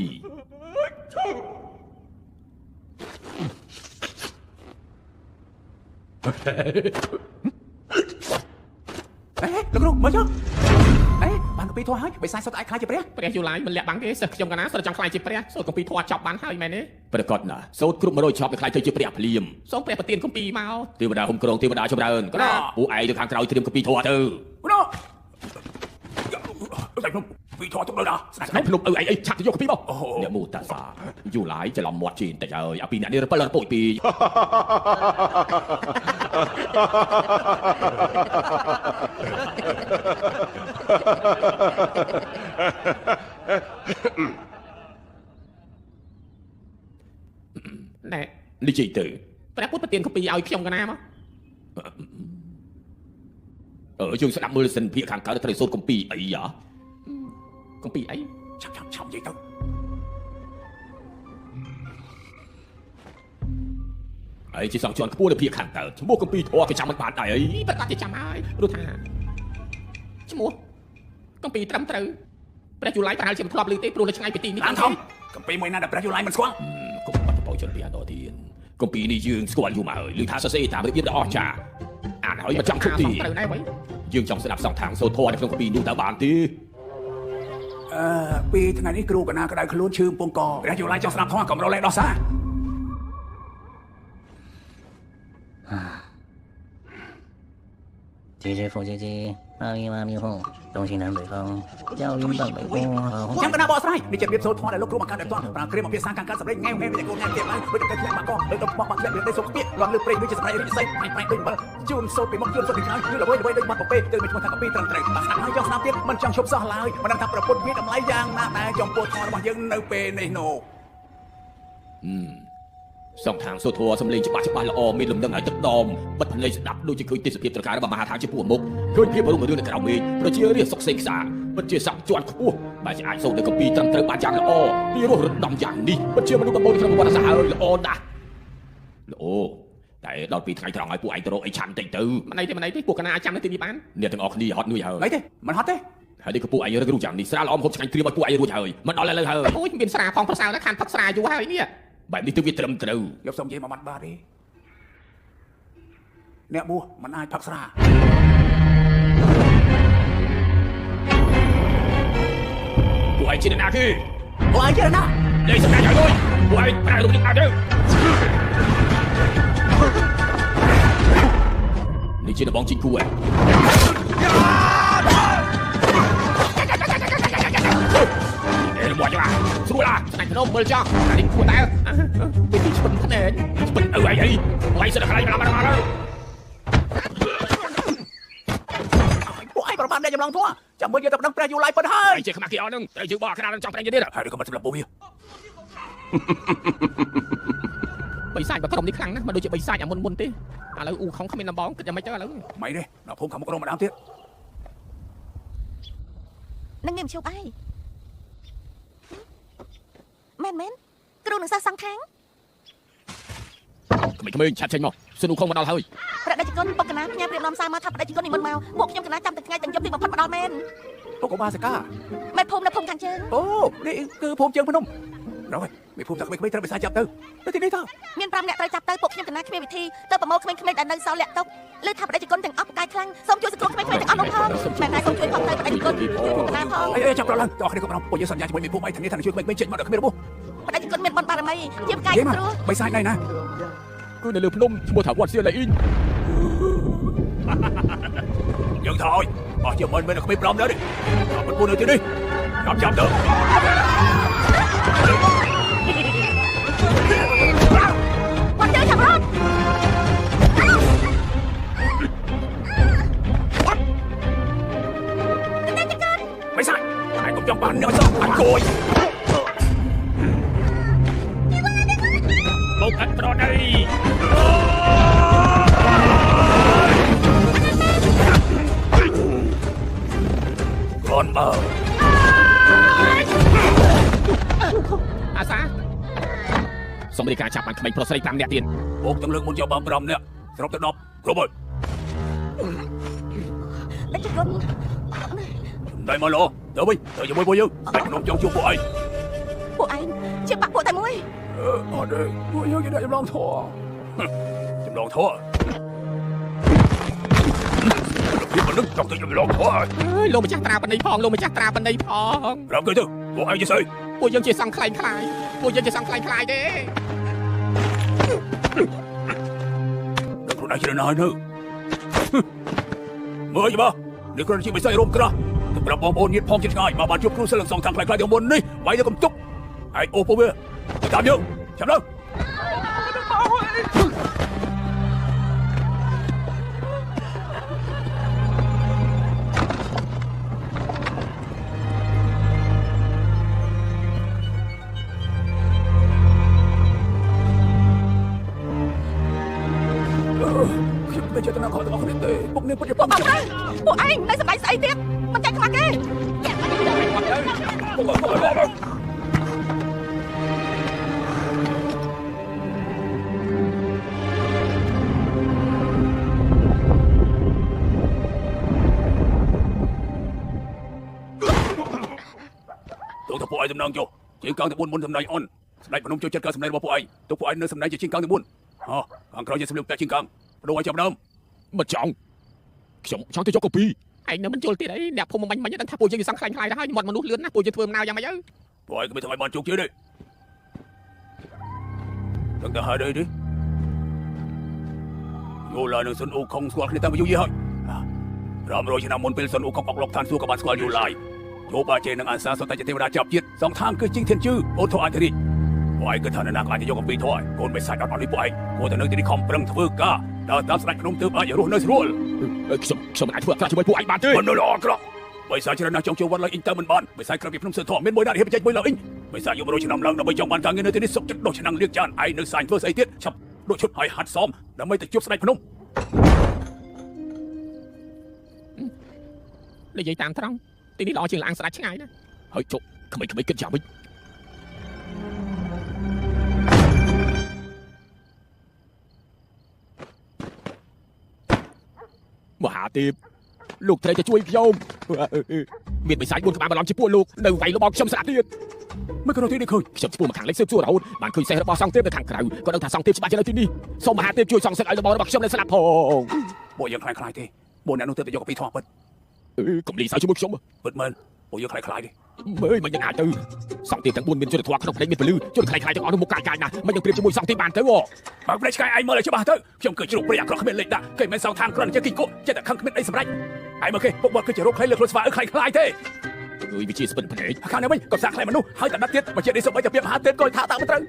អេលោកគ្រូមើលចុះអេបានកពីធោះហើយបិសាចសុទ្ធអាចខ្លាចជាព្រះ យូឡាយមិនលាក់បាំងទេសិស្សខ្ញុំកណាសិស្សចង់ខ្លាចជាព្រះសូត្រគម្ពីរធម៌ចប់បានហើយមែនទេប្រកាសណាសូត្រគ្រប់100ចប់ឲ្យខ្លាចទៅជាព្រះភ្លាមសូមព្រះប្រទានគម្ពីរមកទេវតាហុំក្រងទេវតាចម្រើនក៏ពួកឯងទៅខាងក្រោយត្រៀមគម្ពីរធម៌ទៅតែខ្ញុំពីធោះទុកលើដល់ស្ដាប់ ខ្ញុំភ្នំអីឆាប់ទៅយកគម្ពីរមកអ្នកមូតាសាយូឡាយច្រឡំមាត់ជេនតិចហើយអាពីអ្នកនេះរពិលរពុយពីណែនិយាយទៅព្រះពុទ្ធប្រទានគម្ពីរឲ្យខ្ញុំកណាមកយើងស្ដាប់មើលសិនភាគខាងកើតត្រូវសូត្រគម្ពីរអីហ៎គម្ពីរអីឆាប់និយាយទៅអីជាសង្ជាន់ខ្ពស់នៅភាគខាងកើតឈ្មោះគម្ពីរធម៌គេចាំមិនបានដែរអីប្រកាសជាចាំហើយព្រោះថាឈ្មោះគម្ពីរត្រឹមត្រូវព្រះយូឡាយប្រហែលជាមិនធ្លាប់ឮទេព្រោះនៅឆ្ងាយពីទីនេះឡើងធំគម្ពីរមួយណាដែលព្រះយូឡាយមិនស្គាល់ កុំបាត់បោជនពីអត់ទៀតគម្ពីរនេះយើងស្គាល់យូរមកហើយឮថាសរសេរតាមរបៀបដ៏អស្ចារ្យអានហើយមិនចង់ឈប់ទីត្រូវដែរវិញយើងចង់ស្ដាប់សង្ខាងសូត្រធម៌នៅក្នុងគម្ពីរនោះតើបានទេពីថ្ងៃនេះគ្រូកណាក្តៅខ្លួនឈឺពងកព្រះយូឡាយចង់ស្ដាប់ធម៌កំរលេដោះសារ姐姐佛姐姐，阿弥阿弥吽，东西南北方，叫云本北风。 ចាំកណាបកស្រាយនេះជារបៀបសូត្រធម៌ដែលលោកគ្រូបង្កើតឲ្យតន់ប្រើគ្រាមភាសាខាងកើតសម្លេងងែវតែគោលងែវទៀតឡើងដូចតែខ្លាំងមកកលើទៅបោះបាក់ធ្លាក់ទៅសុខភាពលន់លើព្រៃដូចជាសម្លេងរិទ្ធិស័យផ្នែកដូចបើជូនសូត្រពីមុខជូនសូត្រពីក្រោយគឺល្បីដូចបាត់ទៅពេលទៅមានឈ្មោះថាកពីត្រឹមត្រូវបាទស្ដាប់ហើយចង់ស្ដាប់ទៀតមិនចង់ឈប់សោះឡើយមិនដឹងថាប្រពុតវាតម្លៃយ៉ាងណាដែរចំពោះធម៌របស់យើងនៅពេលនេះនោះ សងខាងសូត្រធម៌សម្លេងច្បាស់ល្អមានលំនឹងឲ្យទឹកដមបិទភ្នែកស្ដាប់ដូចជាឃើញទេសភាពត្រការរបស់មហាថាជាពួកមុខឃើញភាពរុងរឿងនៅក្រៅមេឃប្រជារាស្ត្រសុខសេកសាពិតជាស័ក្តិជាន់ខ្ពស់បើជាអាចសូត្រនៅកម្ពីត្រឹមត្រូវបានយ៉ាងល្អពីរស់រដំយ៉ាងនេះពិតជាមនុស្សដំបូងក្នុងប្រវត្តិសាស្ត្រហើយល្អណាស់ល្អតែដល់ពីថ្ងៃត្រង់ឲ្យពួកឯងទៅរកអីឆាន់តិចទៅមិនអីទេពួកកណាចាំនៅទីនេះបានអ្នកទាំងអស់គ្នាហត់នឿយហើយ អីទេមិនហត់ទេ ហើយនេះក៏ពួកឯងរឹករូចយ៉ាងនេះស្រាលអមហូបឆ្ងាញ់គ្រាមឲ្យពួកឯងរួចហើយមិនដល់ឥឡូវហើយអូយមានស្រាផងប្រសើរណាស់ខានផឹកស្រាយូរហើយនេះបែបនេះទៅវាត្រឹមត្រូវ យកសុំនិយាយមួយម៉ាត់បាទទេអ្នកបួសមិនអាចផឹកស្រា ពួកឯងជាអ្នកណាគេ ពួកឯងជាអ្នកណា លេខសម្រាប់ឲ្យលុយពួកឯងប្រើរូបនេះអត់ទេនេះជាបងជីគូឯងមកចាស្រួលឡាស្នាញ់ភ្នំមើលចោះអានេះគួរតើពីទីឈុនភ្នែកឈុនអីវាយសិនខ្លាញ់មកហើយ ពួកឯងប្របានអ្នកចម្លងធัวចាំមើលយកទៅប្តឹងព្រះយូឡាយពិតហើយ ជាខ្មាស់គេអត់នឹងត្រូវយើងបោះក្រានចង់ប្រេងទៀត ហើយក៏មិនសម្រាប់ពួកវា បិសាចបើក្រុមនេះខ្លាំងណាស់មិនដូចជាបិសាចអាមុនទេឥឡូវអ៊ូខំគ្មានដំបងគិតយ៉ាងម៉េចទៅឥឡូវ មិនទេដល់ភូមិខាងមុខរងម្ដងទៀត នឹងមានជប់អីមែនគ្រូនឹងសិស្សសង្ខាង ក្មេងៗឆាត់ចេញមក សនុខុងមកដល់ហើយ ប្រដេជគុណពុកកណាផ្ញើព្រាបនាំសារមកថាប្រដេជគុណនិមន្តមកពួកខ្ញុំកណាចាំតែថ្ងៃទាំងយប់ទីបំផុតមកដល់មែន ពុកក៏បាសកា មេភូមិនៅភូមិខាងជើង អូនេះគឺភូមិជើងភ្នំរយមានភូមិតាក្មេងៗត្រូវបិសាចចាប់ទៅទីនេះតើ មាន5នាក់ត្រូវចាប់ទៅពួកខ្ញុំកណាគ្មានវិធីទៅប្រមូលក្មេងៗដែលនៅសល់លាក់ទុកលើថាប្រដេជគុណទាំងអស់ប្រកាយខ្លាំងសូមជួយសង្គ្រោះក្មេងៗទាំងអស់នោះផងមែនហើយសូមជួយផងទៅប្រដេជគុណជួយភូមិកណាផង អីចាប់ឡើងតោះគ្នាក៏បានពួកយើងសន្យាជាមួយមានភូមិអីធានាថានឹងជួយក្មេងៗចេញមកដល់គ្មានរបួស ប្រដេជគុណមានបនបារមីជាប្រកាយស្រួល បិសាចណៃណា គឺនៅលើភ្នំឈ្មោះថាវត្តសៀលអ៊ីង យើងថាឲ្យអស់ជាមិនមានក្មេង5ដែរមិនពួននៅទីនេះចាប់ទៅ បាត់ជើងចាប់រត់ បិសាចហើយកុំចង់បានអ្នកសោះអញគួយ មកអត់ប្រដេ គ្រាន់បើ អាសាសូមរាយការណ៍ចាប់បានក្មេងប្រុសស្រី5នាក់ទៀត ពុកទាំងលើកមុនយកបាន5នាក់សរុបទៅ10គ្រប់ហើយ ប្រដេជគុណ ដៃមកលោទៅវិញទៅជាមួយពួកយើងតែខ្ញុំចង់ជួបពួកឯង ពួកឯងជាបាក់ពួកតែមួយ អត់ទេពួកយើងគេដាក់ចម្លងធေါ်ចម្លងធေါ်ពីមនុស្សចង់ទៅចម្លងធေါ် អើយលោកម្ចាស់ត្រាបណ្ឌៃផងលោកម្ចាស់ត្រាបណ្ឌៃផង ប្រាប់គេទៅពួកឯងជាស្អី ពួកយើងជាសង្ខ្លែងខ្លាយពួកយើងជាសង្ខ្លែងខ្លាយទេ ដល់ខ្លួនឯងជ្រើណាស់នៅមើលយីនេះគ្រាន់តែជាបិសាចរោមក្រាស់ទៅប្រាប់បងប្អូនញាតិផងជិតឆ្ងាយមកបានជួបគ្រូសិលទាំងសងខាងខ្លាំងៗទាំងមុននេះវាយទៅកុំជប់ឯងអូពួកវាទៅតាមយើងចាំឡើង ខ្ញុំមិនចេះទៅណាខករបស់គ្នាទេពុកនេះពិតជាបង ពួកឯងនៅសម្ដែងស្អីទៀតមិនចាញ់ខ្មាស់គេ ទៅពួកឯងតំណងចុះជាងកងទី4មុនសម្ដែងអនស្ដេចភ្នំចូលចិត្តការសម្ដែងរបស់ពួកឯងទៅពួកឯងនៅសម្ដែងជាជាងកងទី4ខាងក្រោយជាសម្លេងពាក់ជាងកងបដូរឲ្យចាប់ដើម មិនចង់ខ្ញុំចង់ទៅយកកូពីឯងនៅមិនយល់ទៀតអីអ្នកភូមិមិនដឹងថាពួកយើងជាសង្ខ្លែងខ្លាយដែរហើយមាត់មនុស្សលឿនណាពួកយើងធ្វើដំណើរយ៉ាងម៉េចទៅ ពួកឯងក៏មិនធ្វើឲ្យបានជោគជ័យដែរដឹងតែហើយទេយូឡានឹងសុនអូខុងស្គាល់គ្នាតាំងពីយូរយីហើយ500ឆ្នាំមុនពេលសុនអូខុងអុកលុកឋានសួគ៌ក៏បានស្គាល់យូឡាយយោបាជេនឹងអាសាសតតែទេវតាចាប់ជាតិសងខាងគឺជីងធានជឺអូនធေါ်អធិរិពួកឯងគិតថាណាក៏អាចយកកពីធေါ်កូនបិសាចអត់អត់នេះពួកឯងគួរតែនៅទីនេះខំប្រឹងធ្វើការដើរតាមស្ដេចភ្នំទើបអាចរស់នៅស្រួល ខ្ញុំមិនអាចធ្វើការជាមួយពួកឯងបានទេ មិនល្អក្រក់បិសាចច្រើនណាស់ចង់ចូលវត្តឡើយអ៊ីងទៅមិនបានបិសាចក្រៅពីភ្នំសើធំមានមួយដាក់រៀបចេញមួយឡើយអ៊ីងបិសាចយក100ឆ្នាំឡើងដើម្បីចង់បានការងារនៅទីនេះសុកចិត្តដុសឆ្នាំងលៀកចានឯងនៅសាញ់ធ្វើស្អីទៀតឆាប់ដូចឈុតឲ្យហាត់សមដើម្បីទៅជួបស្ដេចភ្នំ និយាយតាមត្រង់ទីនេះល្អជាងឡាំងស្ដាច់ឆ្ងាយណាហើយជប់ក្មេងៗគិតយ៉ាងម៉េចមហាទេពលោកត្រូវតែជួយខ្ញុំមានបិសាច4ក្បាលបន្លំជាពួកលោកនៅវាយរបស់ខ្ញុំស្ដាប់ទៀត មិនក៏ទីនេះឃើញ ខ្ញុំឈ្មោះមកខាងលេខស៊ើបសួររហូតបានឃើញសេះរបស់សង្ឃទេពនៅខាងក្រៅក៏ដឹងថាសង្ឃទេពច្បាស់ជានៅទីនេះសូមមហាទេពជួយសង្កេតឲ្យរបស់ខ្ញុំនៅស្លាប់ផង ពួកយើងខ្លាយទេពួកអ្នកនោះទៅយកកពីធំពិត កុំលីសើជាមួយខ្ញុំ ពិតមែនពួកយើងខ្លាយទេ មើលមិនយ៉ាងអាចទៅសង្ឃទេពទាំង4មានយុទ្ធធម៌ក្នុងភ្នែកមានពលឺជួយខ្លាយទាំងអស់នោះមុខកាយណាមិនយ៉ាងប្រៀបជាមួយសង្ឃទេពបានទៅ បើភ្នែកឆ្កែឯងមើលឲ្យច្បាស់ទៅខ្ញុំគឺជ្រុកព្រាអាក្រក់គ្មានលេខដាក់គេមិនសងខាងគ្រាន់តែគិគក់ចិត្តតែខឹងគ្មានអីសម្រេចឯងមើលគេពុកបាត់គឺជារោគខ្លាយលើខ្លួនស្វាខ្លាយទេ វិជាស្ពិនភ្នែក ខាងនេះវិញក៏សាក់ខ្លាយមនុស្សហើយតែដាក់ទៀតមកជានេះសូម្បីតែពីមហាទេពក៏ថាតាមិនត្រូវ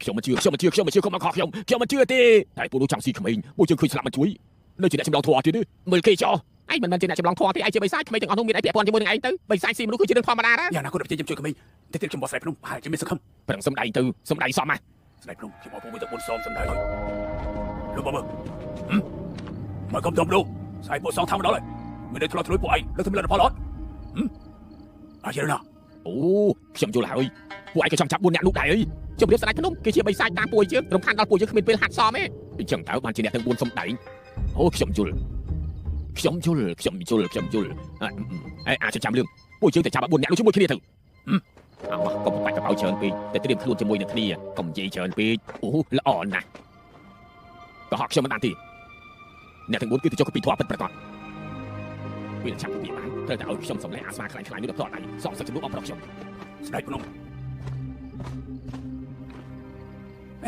ខ្ញុំមិនជឿខ្ញុំមិនជឿខ្ញុំមិនខកខ្ញុំមិនជឿទេតែពួកនោះចង់ស៊ីក្មេងពួកយើងឃើញស្លាប់មិនជួយនៅជាអ្នកចម្លងធម៌ទៀតមើលគេចោះឯងមិនមែនជាអ្នកចម្លងធម៌ទេឯងជាបិសាចក្មេងទាំងអស់នោះមានអីពាក់ព័ន្ធជាមួយនឹងឯងទៅបិសាចស៊ីមនុស្សគឺជារឿងធម្មតាណា យ៉ាងណាក៏ទៅជួយក្មេងតែទៀតខ្ញុំបោះស្ដេចភ្នំហើយជាមានសង្ឃឹម ប្រឹងសំដែងទៅសំដែងសមណា ស្ដេចភ្នំខ្ញុំអពុំទៅបុនសមសំដែងហើយលោកមើលមកកំដំដូស្អែកពួកសងថាមកដល់ហើយមានតែធ្លាប់ត្រួយពួកឯងលើកសម្លេងផលអត់អាចណា អូខ្ញុំយល់ហើយពួកឯងក៏ចង់ចាប់4អ្នកនោះដែរអីជម្រាបស្ដេចភ្នំគេជាបិសាចតាមពួកយើងរំខានដល់ពួកយើងគ្មានពេលហាត់សមទេ ចឹងតើបានជាអ្នកទាំង4សំដែងអូខ្ញុំយល់អាចចាំលឿងពួកយើងតែចាប់4អ្នកនោះជាមួយគ្នាទៅអោកុំបាច់កបោច្រើនពេកតែត្រៀមខ្លួនជាមួយនឹងគ្នាកុំនិយាយច្រើនពេកអូល្អណាស់ក៏ហកខ្ញុំមិនបានទេអ្នកទាំង4គឺទៅចុះកពីធွာពិតប្រាកដវាចាំពួកវាបានត្រូវតែឲ្យខ្ញុំសម្លែងអាស្វាខ្លាំងៗនេះទៅផ្ទាល់ដៃសក់សឹកជំនួសអបប្រុសខ្ញុំ ស្ដេចភ្នំ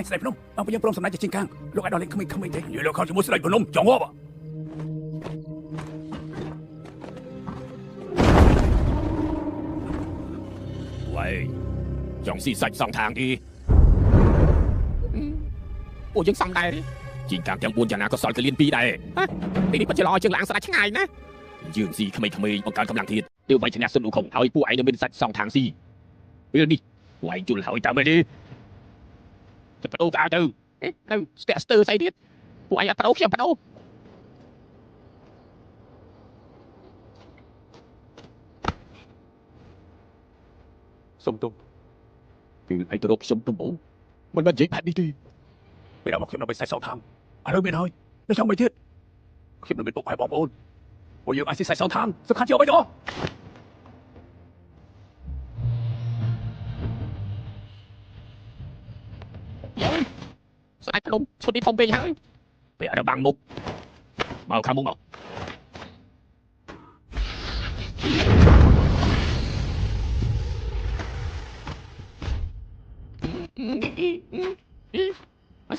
ស្ដេចភ្នំអង្គយើងព្រមសម្ដេចជាជាងកាំងលោកឲ្យដល់លេងក្មេងៗទេនិយាយលោកខំជាមួយស្ដេចភ្នំចង់ហប់វ៉ៃចង់ស៊ីសាច់សងທາງទីពួកយើងសំដែរជាងកាំងទាំង4យ៉ាងណាក៏សល់កលៀន2ដែរទីនេះពិតជាល្អជាងឡាងស្ដាច់ឆ្ងាយណាយើងស៊ីក្មេងៗបង្កើនកម្លាំងទៀតទើបបីឈ្នះសុនឧខុងហើយពួកឯងនៅមានសាច់សងທາງស៊ីពេលនេះវ៉ៃជុលហើយតើមែនទេទៅបដូរក៏ឲ្យទៅនៅស្ទាក់ស្ទើស្អីទៀតពួកឯងអត់បដូរខ្ញុំបដូរសុំទោសពេលឯងទៅរកខ្ញុំដំបូងមិនបាននិយាយបែបនេះទេពេលមកខ្ញុំនៅបិសាច់សងທາងឥឡូវមានហើយនៅចង់មិនទៀតខ្ញុំនៅមានពុកហើយបងប្អូនពួកយើងអាចស៊ីសាច់សងທາងសំខាន់ជាប់អីទៅស្ដេចភ្នំឈុតនេះធំពេកហើយពេលអត់បាំងមុខមកខាងមុខមក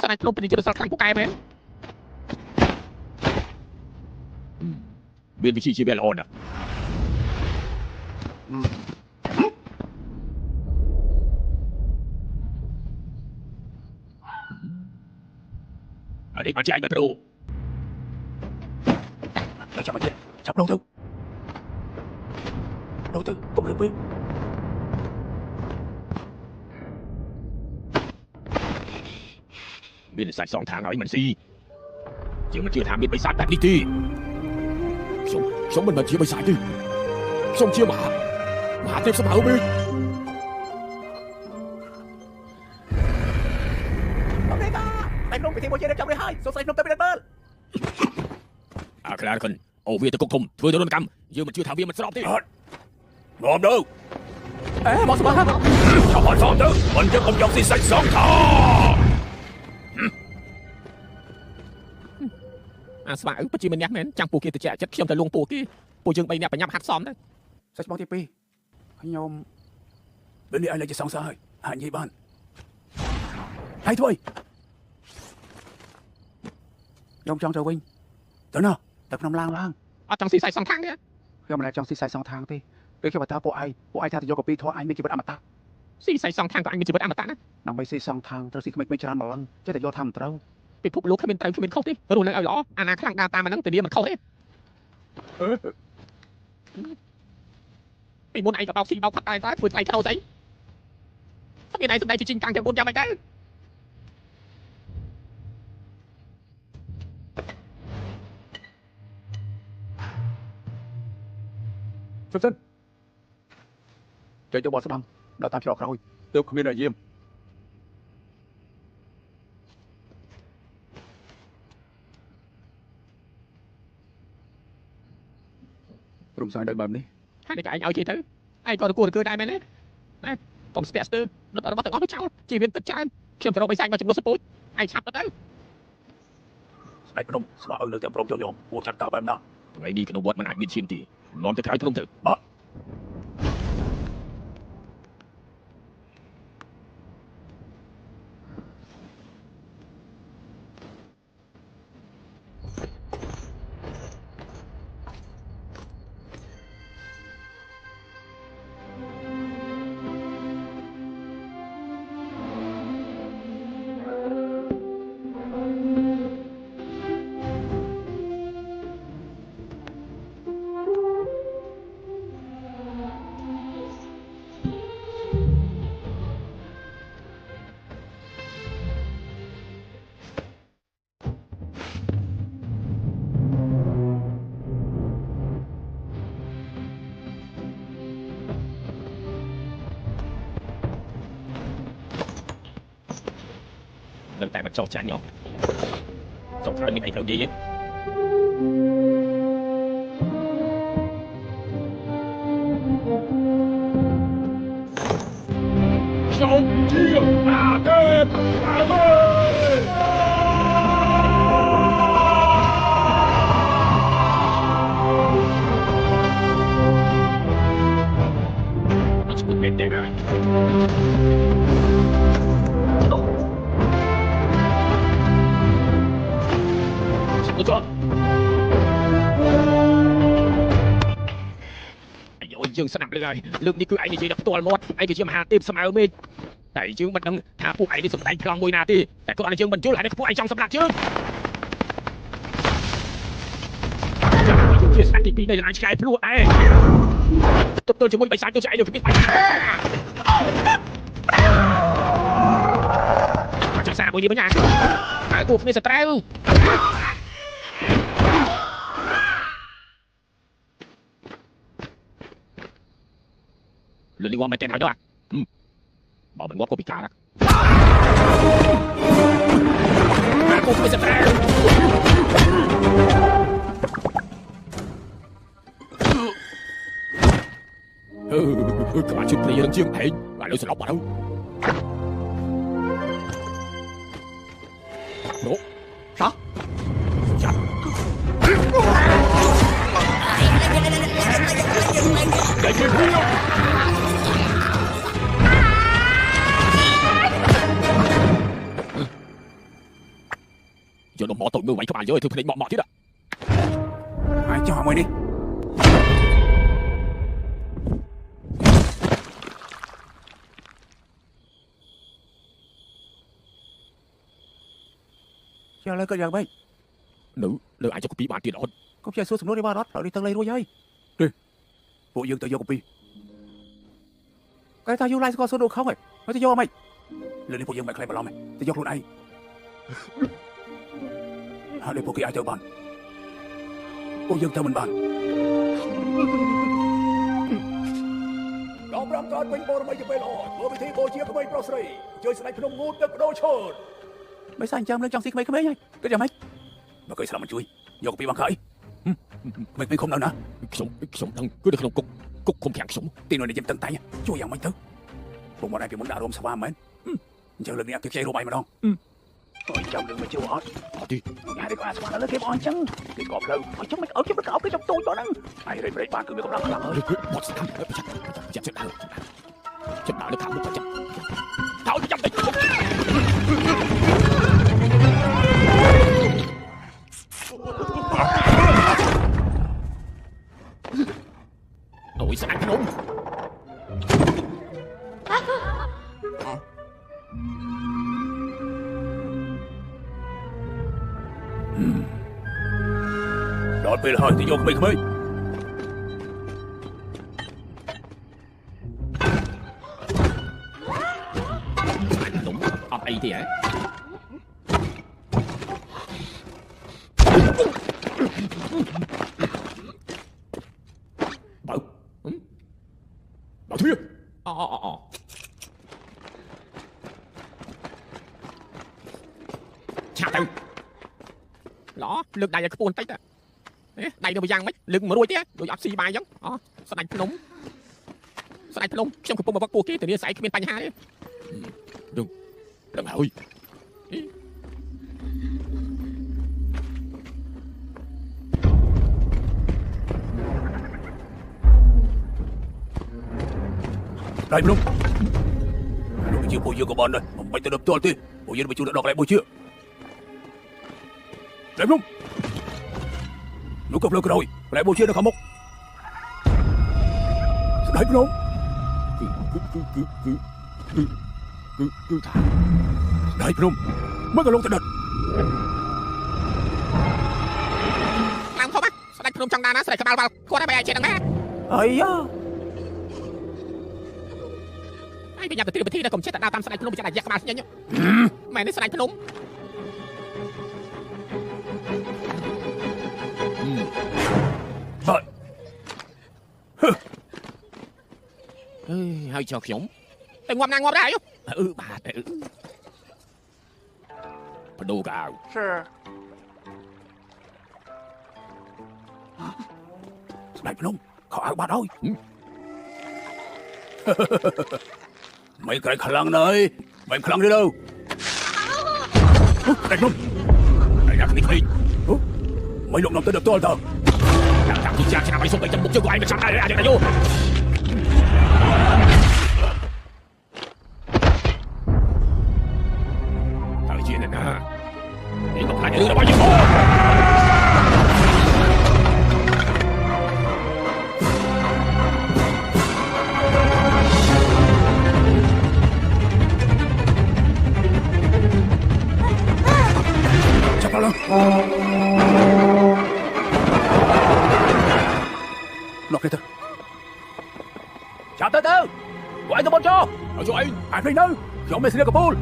ស្ដេចភ្នំពីជារសល់ខ្លាំងពូកែមែនមានវិជាជីវៈល្អណាស់អត់មកចាយមកព្រោះចាំមកចាប់លោកទៅកុំលឺពេកមានសាច់សងທາງឲ្យមិនស៊ីជាងមិនជឿថាមានបិសាចបែបនេះទេខ្ញុំមិនមែនជាបិសាចទេខ្ញុំជាមហាទេពសម្ហៅពេកតែក្នុងពិធីមួយជារៀបចំរួចហើយសូមស្ដេចភ្នំទៅពិនិត្យមើលអាខ្លារខិនអូវាទៅគុកធំធ្វើទរណកម្មយើងមិនជឿថាវាមិនស្របទេអត់ងំទៅមកស្បាចាំអត់សមទៅមិនយកកុំយកស៊ីសាច់សងថាអាស្វាអើពិតជាមានអ្នកមែនចាំពួកគេទៅចាក់ចិត្តខ្ញុំទៅលងពួកគេពួកយើង3នាក់បញ្ញាប់ហាត់សមទៅសាច់បងទី2ខ្ញុំពេលនេះឲ្យលេខជាសងសើហើយអាចនិយាយបានហើយធ្វើខ្ញុំចង់ទៅវិញទៅណោះទៅក្នុងឡាងអត់ចង់ស៊ីសាច់សងខាងទេខ្ញុំមិនចង់ស៊ីសាច់សងខាងទេពេលគេបតាពួកឯងថាទៅយកកពីធေါ်ឯងមានជីវិតអមតៈស៊ីសាច់សងខាងក៏ឯងមានជីវិតអមតៈណាដើម្បីស៊ីសងខាងត្រូវស៊ីក្មេងៗច្រើនម្លឹងចេះតែយកថាមិនត្រូវពិភពលោកគ្មានត្រូវគ្មានខុសទេរស់នៅឲ្យល្អអាណាខ្លាំងដើរតាមអាហ្នឹងទៅវាមិនខុសទេពីមុនឯងក៏បោកស៊ីបោកផាត់ដែរតើធ្វើថ្លៃខុសស្អីស្មានឯងសម្ដែងជាជីងកាំងទាំង4យ៉ាងម៉េចដែរសិនចូលបោះស្ដាំដល់តាមច្រកក្រោយទើបគ្មានអាយាមរំសាយដល់បែបនេះហើយតែឯងឲ្យគេទៅឯងក៏គួរគឺដែរមែនទេណាកុំស្ទាក់ស្ទើរដុតរបស់ទាំងអស់ទៅចោលជីវិតទឹកច្រើនខ្ញុំទៅរកបិសាចមកចំនួនសពូចឯងឆាប់ទៅស្ដេចភ្នំស្លោឲ្យលើតែព្រមចូលយកពួកចាត់តើបែបណាថ្ងៃនេះក្នុងវត្តមិនអាចមានឈាមទេនាំទៅក្រៅព្រមទៅបាទនៅតែមិនចោះចាញ់អស់ สงสัยมีใครเท่านี้ชมเชี่ยวอาเต้อาเต้เป็นได้ไงสุดยอดไอ้โอ้ยយើងស្ដាប់លើហើយលើកនេះគឺឯងនិយាយដល់ផ្ទាល់មាត់ឯងគឺជាមហាទេពស្មៅមេឃតែយើងមិនដឹងថាពួកឯងនេះសំដែងប្លង់មួយណាទេតែគាត់ឲ្យយើងមិនយល់ហើយពួកឯងចង់សម្លាប់យើងជាស្ដេចទី2នៃរាជការភ្លួឯងទល់ជាមួយបិសាចទៅឆ្អែតទៅគ្មានបញ្ហាចាក់សាមួយនេះវិញណាហើយពួកគ្នាសត្រូវលឺនេះវ៉ាមិនទេហើយដល់បើមិនងាប់ក៏ពិការណាពួកគ្នាសត្រូវcác bạn chụp play đang chiêm thấy và lưu sẽ lọc vào đâu nổ sao chặt để chơi vui không giờ nó bỏ tội người vậy các bạn ơi thưa phải định bỏ chứ ạ ai cho mày đi cho lên cái gì vậy nữ lừa ai cho copy bạn tiền đó có chơi số súng đi ba đó rồi đi tăng lên rồi vậy đi bộ dương tự vô copy cái tao vô like có số đồ không vậy nói tao vô mày lên đi bộ dương mày khai bà lo mày tao vô luôn này để bộ kia ai chơi bàn bộ dương tao mình bàn đọc răng con mình bồ mày chụp về lò vừa bị thi bồ chia của mày pro sri chơi sài phnom ngút được đôi chồn mấy sao anh chăm lên trong xí mấy cái mấy nhá cái gì mấy mà cười sao mà chui vô copy bằng khởi mày không đâu nữa sống thằng cứ được không cục không thèm sống tin nói để dìm tận tay nha chui vào mấy thứ bụng bọn này bị muốn đào rôm sao mà mến giờ lần này kêu chơi rô bay mà đâu rồi trong đường mà chưa hết đi nhà đi qua sao mà nó kêu bọn chân cái cọp lâu ở trong mấy ở trong cái trong tôi cho nó ai đây ba cứ biết không làm ơi một thằng chặt chặt đào nó thẳng một chặt tháo đi chặt đi ôi sao anh không đọt về hơi thì vô mình không ơi đúng ông ấy thì ấy bảo thuyết chào tao đó lực này là cái buồn tách á đây đâu bây giờ mấy lưng mà đuôi thế đuôi ấp xì bài giống sao đánh nóng trong cái bông mà bắt buộc kia từ đi xảy cái bên tay hai đấy đừng hỏi đây luôn lúc chưa bồi dưỡng của bọn rồi mày tự đập tôi đi bồi dưỡng mày chưa được đọc lại bồi chưa đây luôn lúc cấp lơ cái rồi lại bồi chưa được không một đấy luôn cứ thả đấy luôn mới cả luôn tự đập làm không á sao đánh không trong đá nó sẽ cái bao qua đây bây giờ chuyện đằng ấy á ai bây giờ từ thi là cùng chết tại đào tam sai phnom bị chặt giặc mà nhanh nhá mày nó sai phnom rồi hơi cho khủng tại ngoạm ngọt đấy bà đồ gạo đại plong khảo áo bạn ơi mấy cái khả năng này mấy khả năng đi đâu đại plong Đây là cái gì? mấy lúc nào tới được tôi tao Đang thằng cha khi nào mày xuống cái chân bụng chân của anh mà chẳng ai ra được vô. Thời chuyện này nè. Đi một lại đưa nó bao nhiêu thôi. chắc là lọt đây thôi chào từ từ của anh tôi muốn cho Ở chỗ anh. anh đi đâu chỗ mình xin được pool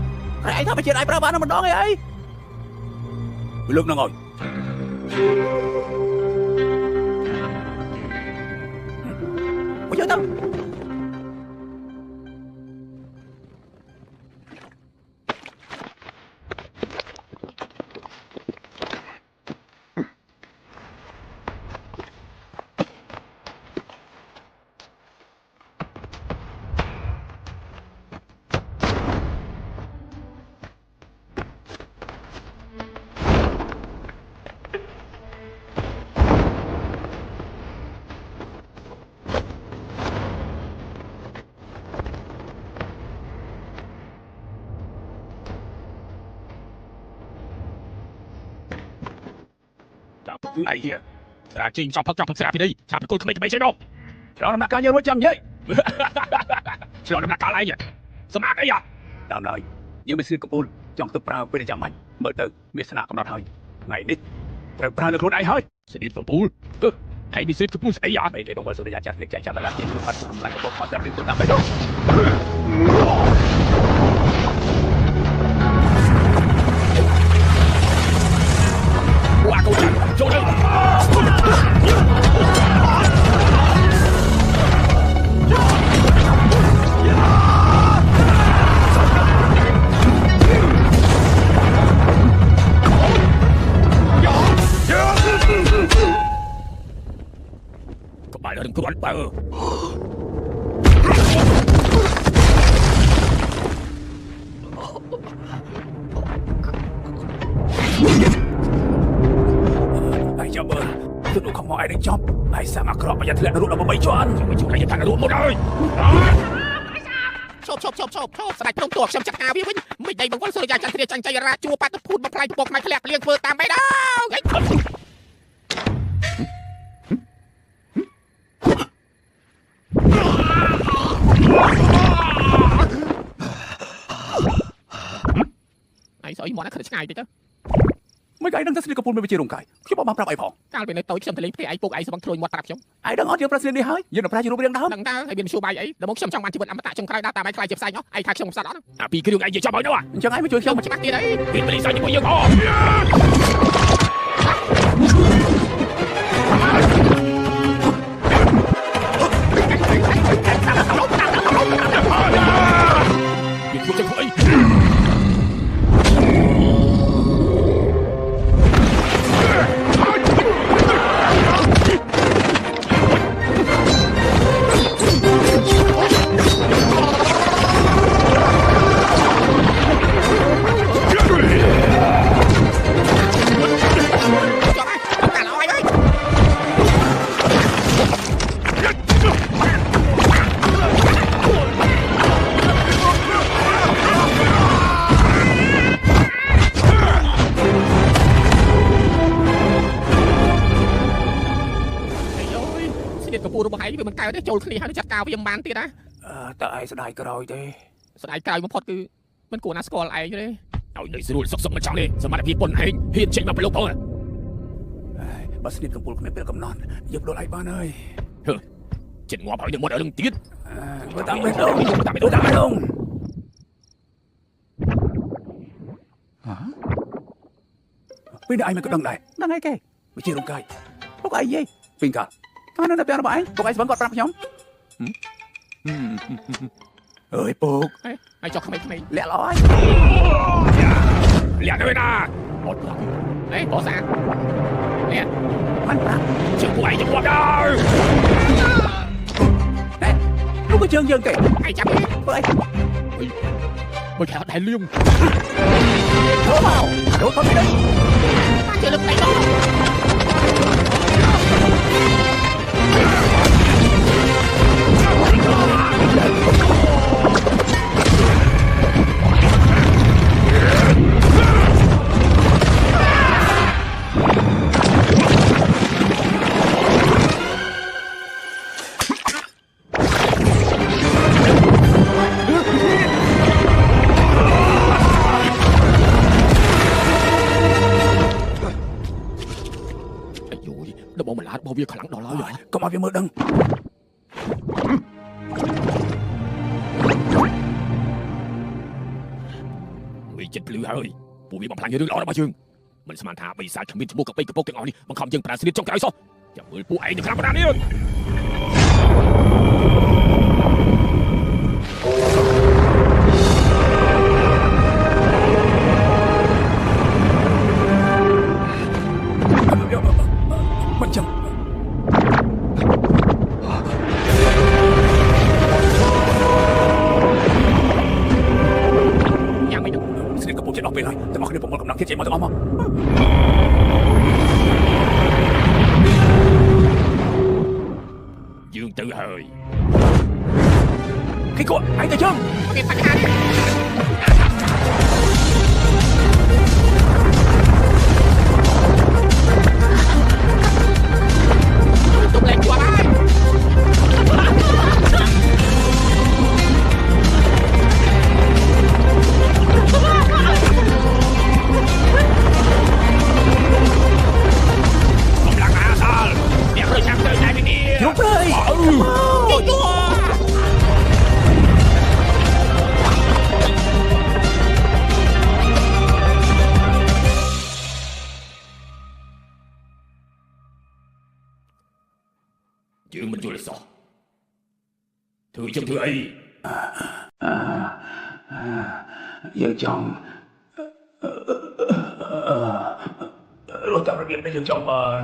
anh thằng phải chuyện ai bảo nó mình đó ngay ấy lực nó ngồi bây giờ tao Này kìa. Ra trình trong phật ra đi đi. Chả phải con không mấy chơi đâu. đó là cá nhân với chăm vậy Rồi nó cả lại nhỉ. Sao mà đấy à? đào này nhưng mình xin có pool trong tập ra về để chăm anh mở từ miền Nam cầm đặt hơi ngày đi tập ra được luôn ai hơi Sẽ đi vào pool. Hãy đi xếp cái pool ấy à? mày để đồng vào số để chặt để chặt là chuyện phát lại cái bộ phận tập đi tụi tao phải đâu Qua câu chuyện. Chỗ đây. Các bạn đừng có đánh bờ. ai cho bơ tụi nó không có ai đánh chóp ai sang mặc crop mà nhận lệ nó rút nó bay cho ăn Chúng mày chịu cái gì thằng nó đuổi một đời. Chộp ស្ដេចព្រមទោះខ្ញុំចាត់ការវាវិញមិនដៃបងប្អូនសូរិយាចន្ទរាចាញ់ចៃរាជួបាត់ទៅភូតបំផ្លាញពុកម៉ែធ្លាក់លៀងធ្វើតាមបែបដល់ไอ้สอยหมอนะคือឆ្ងាយតិចទៅ mấy cái đang rất là pool mới chơi rồng cải khi bọn bạn prap ai phỏng កាលពីនៅតូចខ្ញុំទៅលេងផ្ទះឯងពុកឯងស្បង់ត្រួយមាត់ប្រាប់ខ្ញុំ ai đang ở trên Brazil đi hơi giờ nó prap chơi rồng riêng đó ដឹងតើហើយមានមធ្យោបាយអីដល់មកខ្ញុំចង់បានជីវិតអមតៈចុងក្រោយដល់តាមឯងខ្លាយជាផ្សាយនោះឯងថាខ្ញុំមិនសត្វអត់អាពីគ្រឿងឯងនិយាយចាំឲ្យនោះ chẳng ai mới chơi ខ្ញុំ không មិនច្បាស់ទៀតអីពីបលិសឲ្យជាមួយយើងអ Việc của chân ấy. Hãy vì mình cài đấy trôi khi hai đứa chặt cao với dân bán tiệt á. tại sao đại rồi thế ស្ដាយក្រោយបំផុតគឺមិនគួរណាស្គាល់ឯងទេឲ្យនៅស្រួលសុកសុកមកចង់នេះសមត្ថភាពប៉ុនឯងហ៊ានចេញមកប្រឡូកផង bà xin cầm pool này biết cầm non giúp đồ lại bạn ơi ចិត្តងាប់ហើយនឹងមុតឲ្យនឹងទៀត tôi tạm biết đâu tôi tạm biết đâu hả bây giờ ai mà có đằng này đằng này kì bị chia đồng cài có ai gì bình cả nó đập ra nó bãi có ai vẫn còn prap nhóm ơi buộc ហើយចុះក្មេងៗ lẹ lói លាក់ទៅណាអត់អេបោះសា nè มันปรับ chân của ấy cho qua đây ลูกก็เชิงเยิงเตะ ai chấm เฮ้ย mày khá đại liêm โดนเปล่าโดนเขาไม่ได้ ta chơi lực tay đó nó bỏ mình lá bao nhiêu khả năng đó rồi ก็มาเพียงมือดึง bị chết lưỡi hơi bùi bị bằng phẳng như đứa lọ đó bà dương mình sẽ mang thả bị sai thằng mình mua cặp bay cặp bốc cái ngọn đi bằng không dân bà sẽ đi trong cái sao chẳng mới bùi ấy được làm cái nào đi มันจัง ยังไม่ดู สนิทกับผมจะออกไปเลยแต่มาคืนนี้ผมหมดกำลังที่จะมาจะเอามา dương tự hơi ขี้กลัวไอ้ตะเชิง cái phản kháng tục lên qua lại không lặng à sao đẹp rồi sang tới đây bên kia ยุบเลย chuyện mình chưa là sao thưa chân thưa ấy យើងចង់រត់តាមរបៀបដែលយើងចង់បាន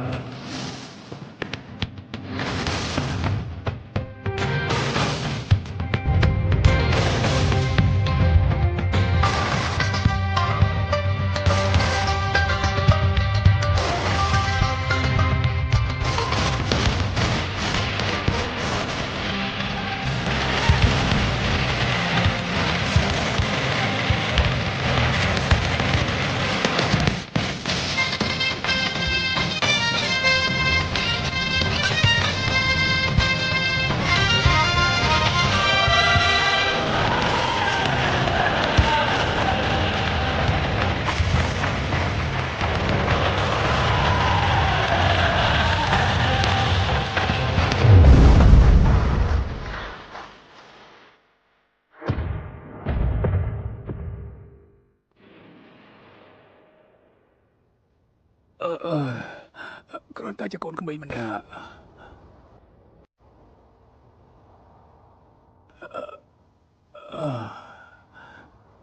គ្រាន់តែជាកូនក្មេងម្នាក់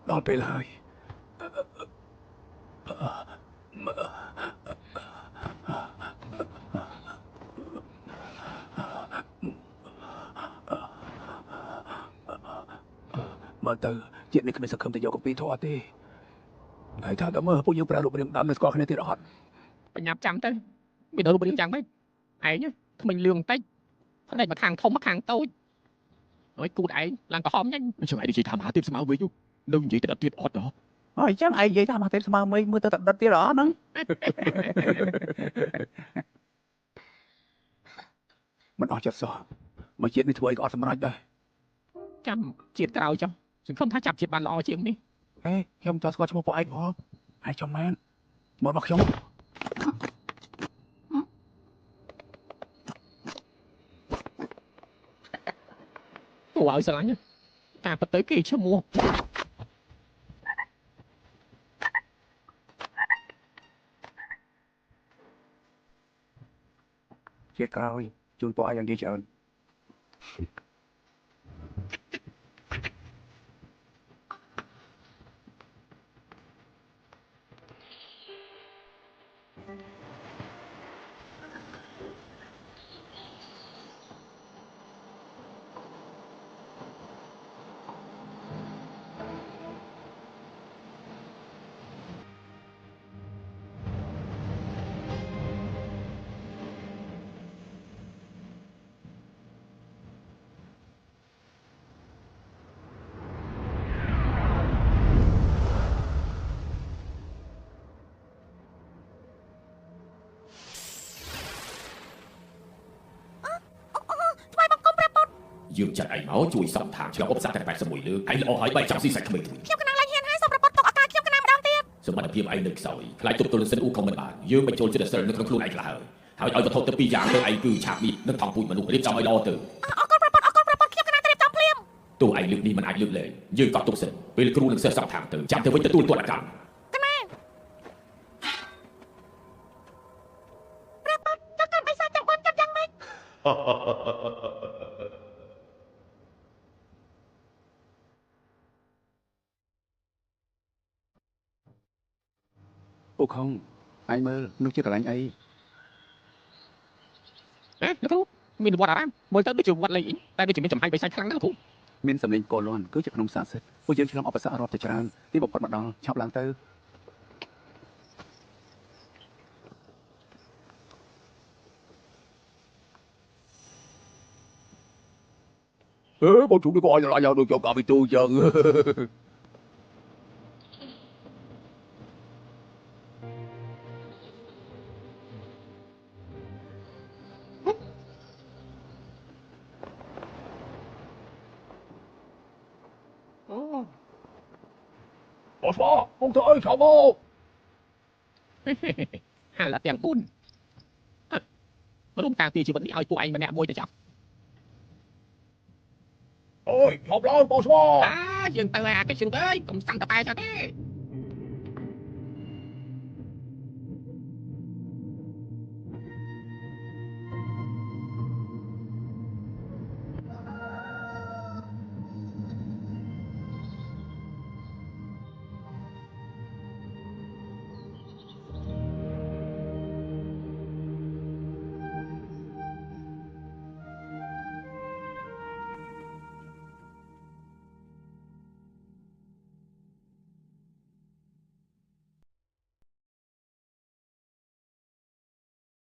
ដល់ពេលហើយមើលទៅជាតិនេះគ្មានសង្ឃឹមទៅយកកពីធေါ်ទេហើយថាតើមើលពួកយើងប្រើរូបរាងដើមនៅស្គាល់គ្នាទៀតអត់ បញ្ញាប់ចាំទៅមានរូបរាងយ៉ាងម៉េចឯងថ្មិញលឿងបន្តិចផ្នែកមកខាងធំមកខាងតូចអើយគូតឯងឡើងក្រហមnhanhចាំឯងនិយាយថាមហាទេពស្មៅវិញនៅនិយាយទៅដល់ទៀតអត់ហ៎ ហើយចឹងឯងនិយាយថាមកទេស្មើមើលទៅតដិតទៀតអត់ហ្នឹងមិនអស់ចិត្តសោះមកជាតិនេះធ្វើអីក៏អត់សម្រេចដែរ ចាំជាតិក្រោយចុះសង្ឃឹមថាចាប់ជាតិបានល្អជាងនេះ ហេខ្ញុំចង់ស្គាល់ឈ្មោះពួកឯងផងហើយចំមែនមកមកខ្ញុំ គួរឲ្យស្រឡាញ់ការពិតទៅគេឈ្មោះ ជាតិក្រោយជូនពួកឯងយ៉ាងនិយាយច្រើន អ dương chặt ấy máu chui sòng thang cho ốp sát tại bãi sông mùi lư hãy lo hỏi bay chọc xí sạch mình tuổi ខ្ញុំកណាឡើងហ៊ានហើយសូមរពតទុកឱកាសខ្ញុំកណាម្ដងទៀត สมบัติเพียงไอ้หนึ่งสอยคล้ายตุกตุลสินอูของมันบายืมไปโจรเสด็จเสด็จนึกครูไอ้กระเฮยหายเอาจะทบตะปีอย่างเรื่องไอ้คือฉากนี้นึกทองปุยมนุษย์รีบจำไอ้รอตื่น អរគុណប្រពតអរគុណប្រពតខ្ញុំកណាត្រៀមចំភ្លាម ตัวไอ้ลึกนี่มันไอ้ลึกเลยยืมกอดตุกเสร็จเป็นครูหนึ่งเสือสองทางตื่นจำเธอไว้จะตู้ตัวละกัน កណាប្រពតចង់កាន់បិសាចទាំង4ចាប់យ៉ាងម៉េច អូខុងអញមើលនោះជាកន្លែងអី เอ๊ะนึกรู้มีวัดอะไรมวยเตอร์ด้วยจุดวัดอะไรอีกแต่ด้วยจุดมีจำให้ไปใช้ครั้งนั้นถูก មានសម្លេងកូនលាន់គឺជាក្នុងសាសិទ្ធពួកយើងឆ្លងឧបសគ្គរាប់តែច្រើនទីបំផុតម្ដងឆាប់ឡើងទៅបងជុំនេះក៏អញឡាញដូចយកកាពីទូចឹង Bỏ xóa, không thể sao mô. ហាលទាំង4រួមតាំងពីជីវិតនេះឲ្យពួកឯងម្នាក់មួយទៅចប់ Ôi, học lên, bỏ xóa. យើងទៅអាកិច្ចជើងទៅកុំសាំតបែចទេ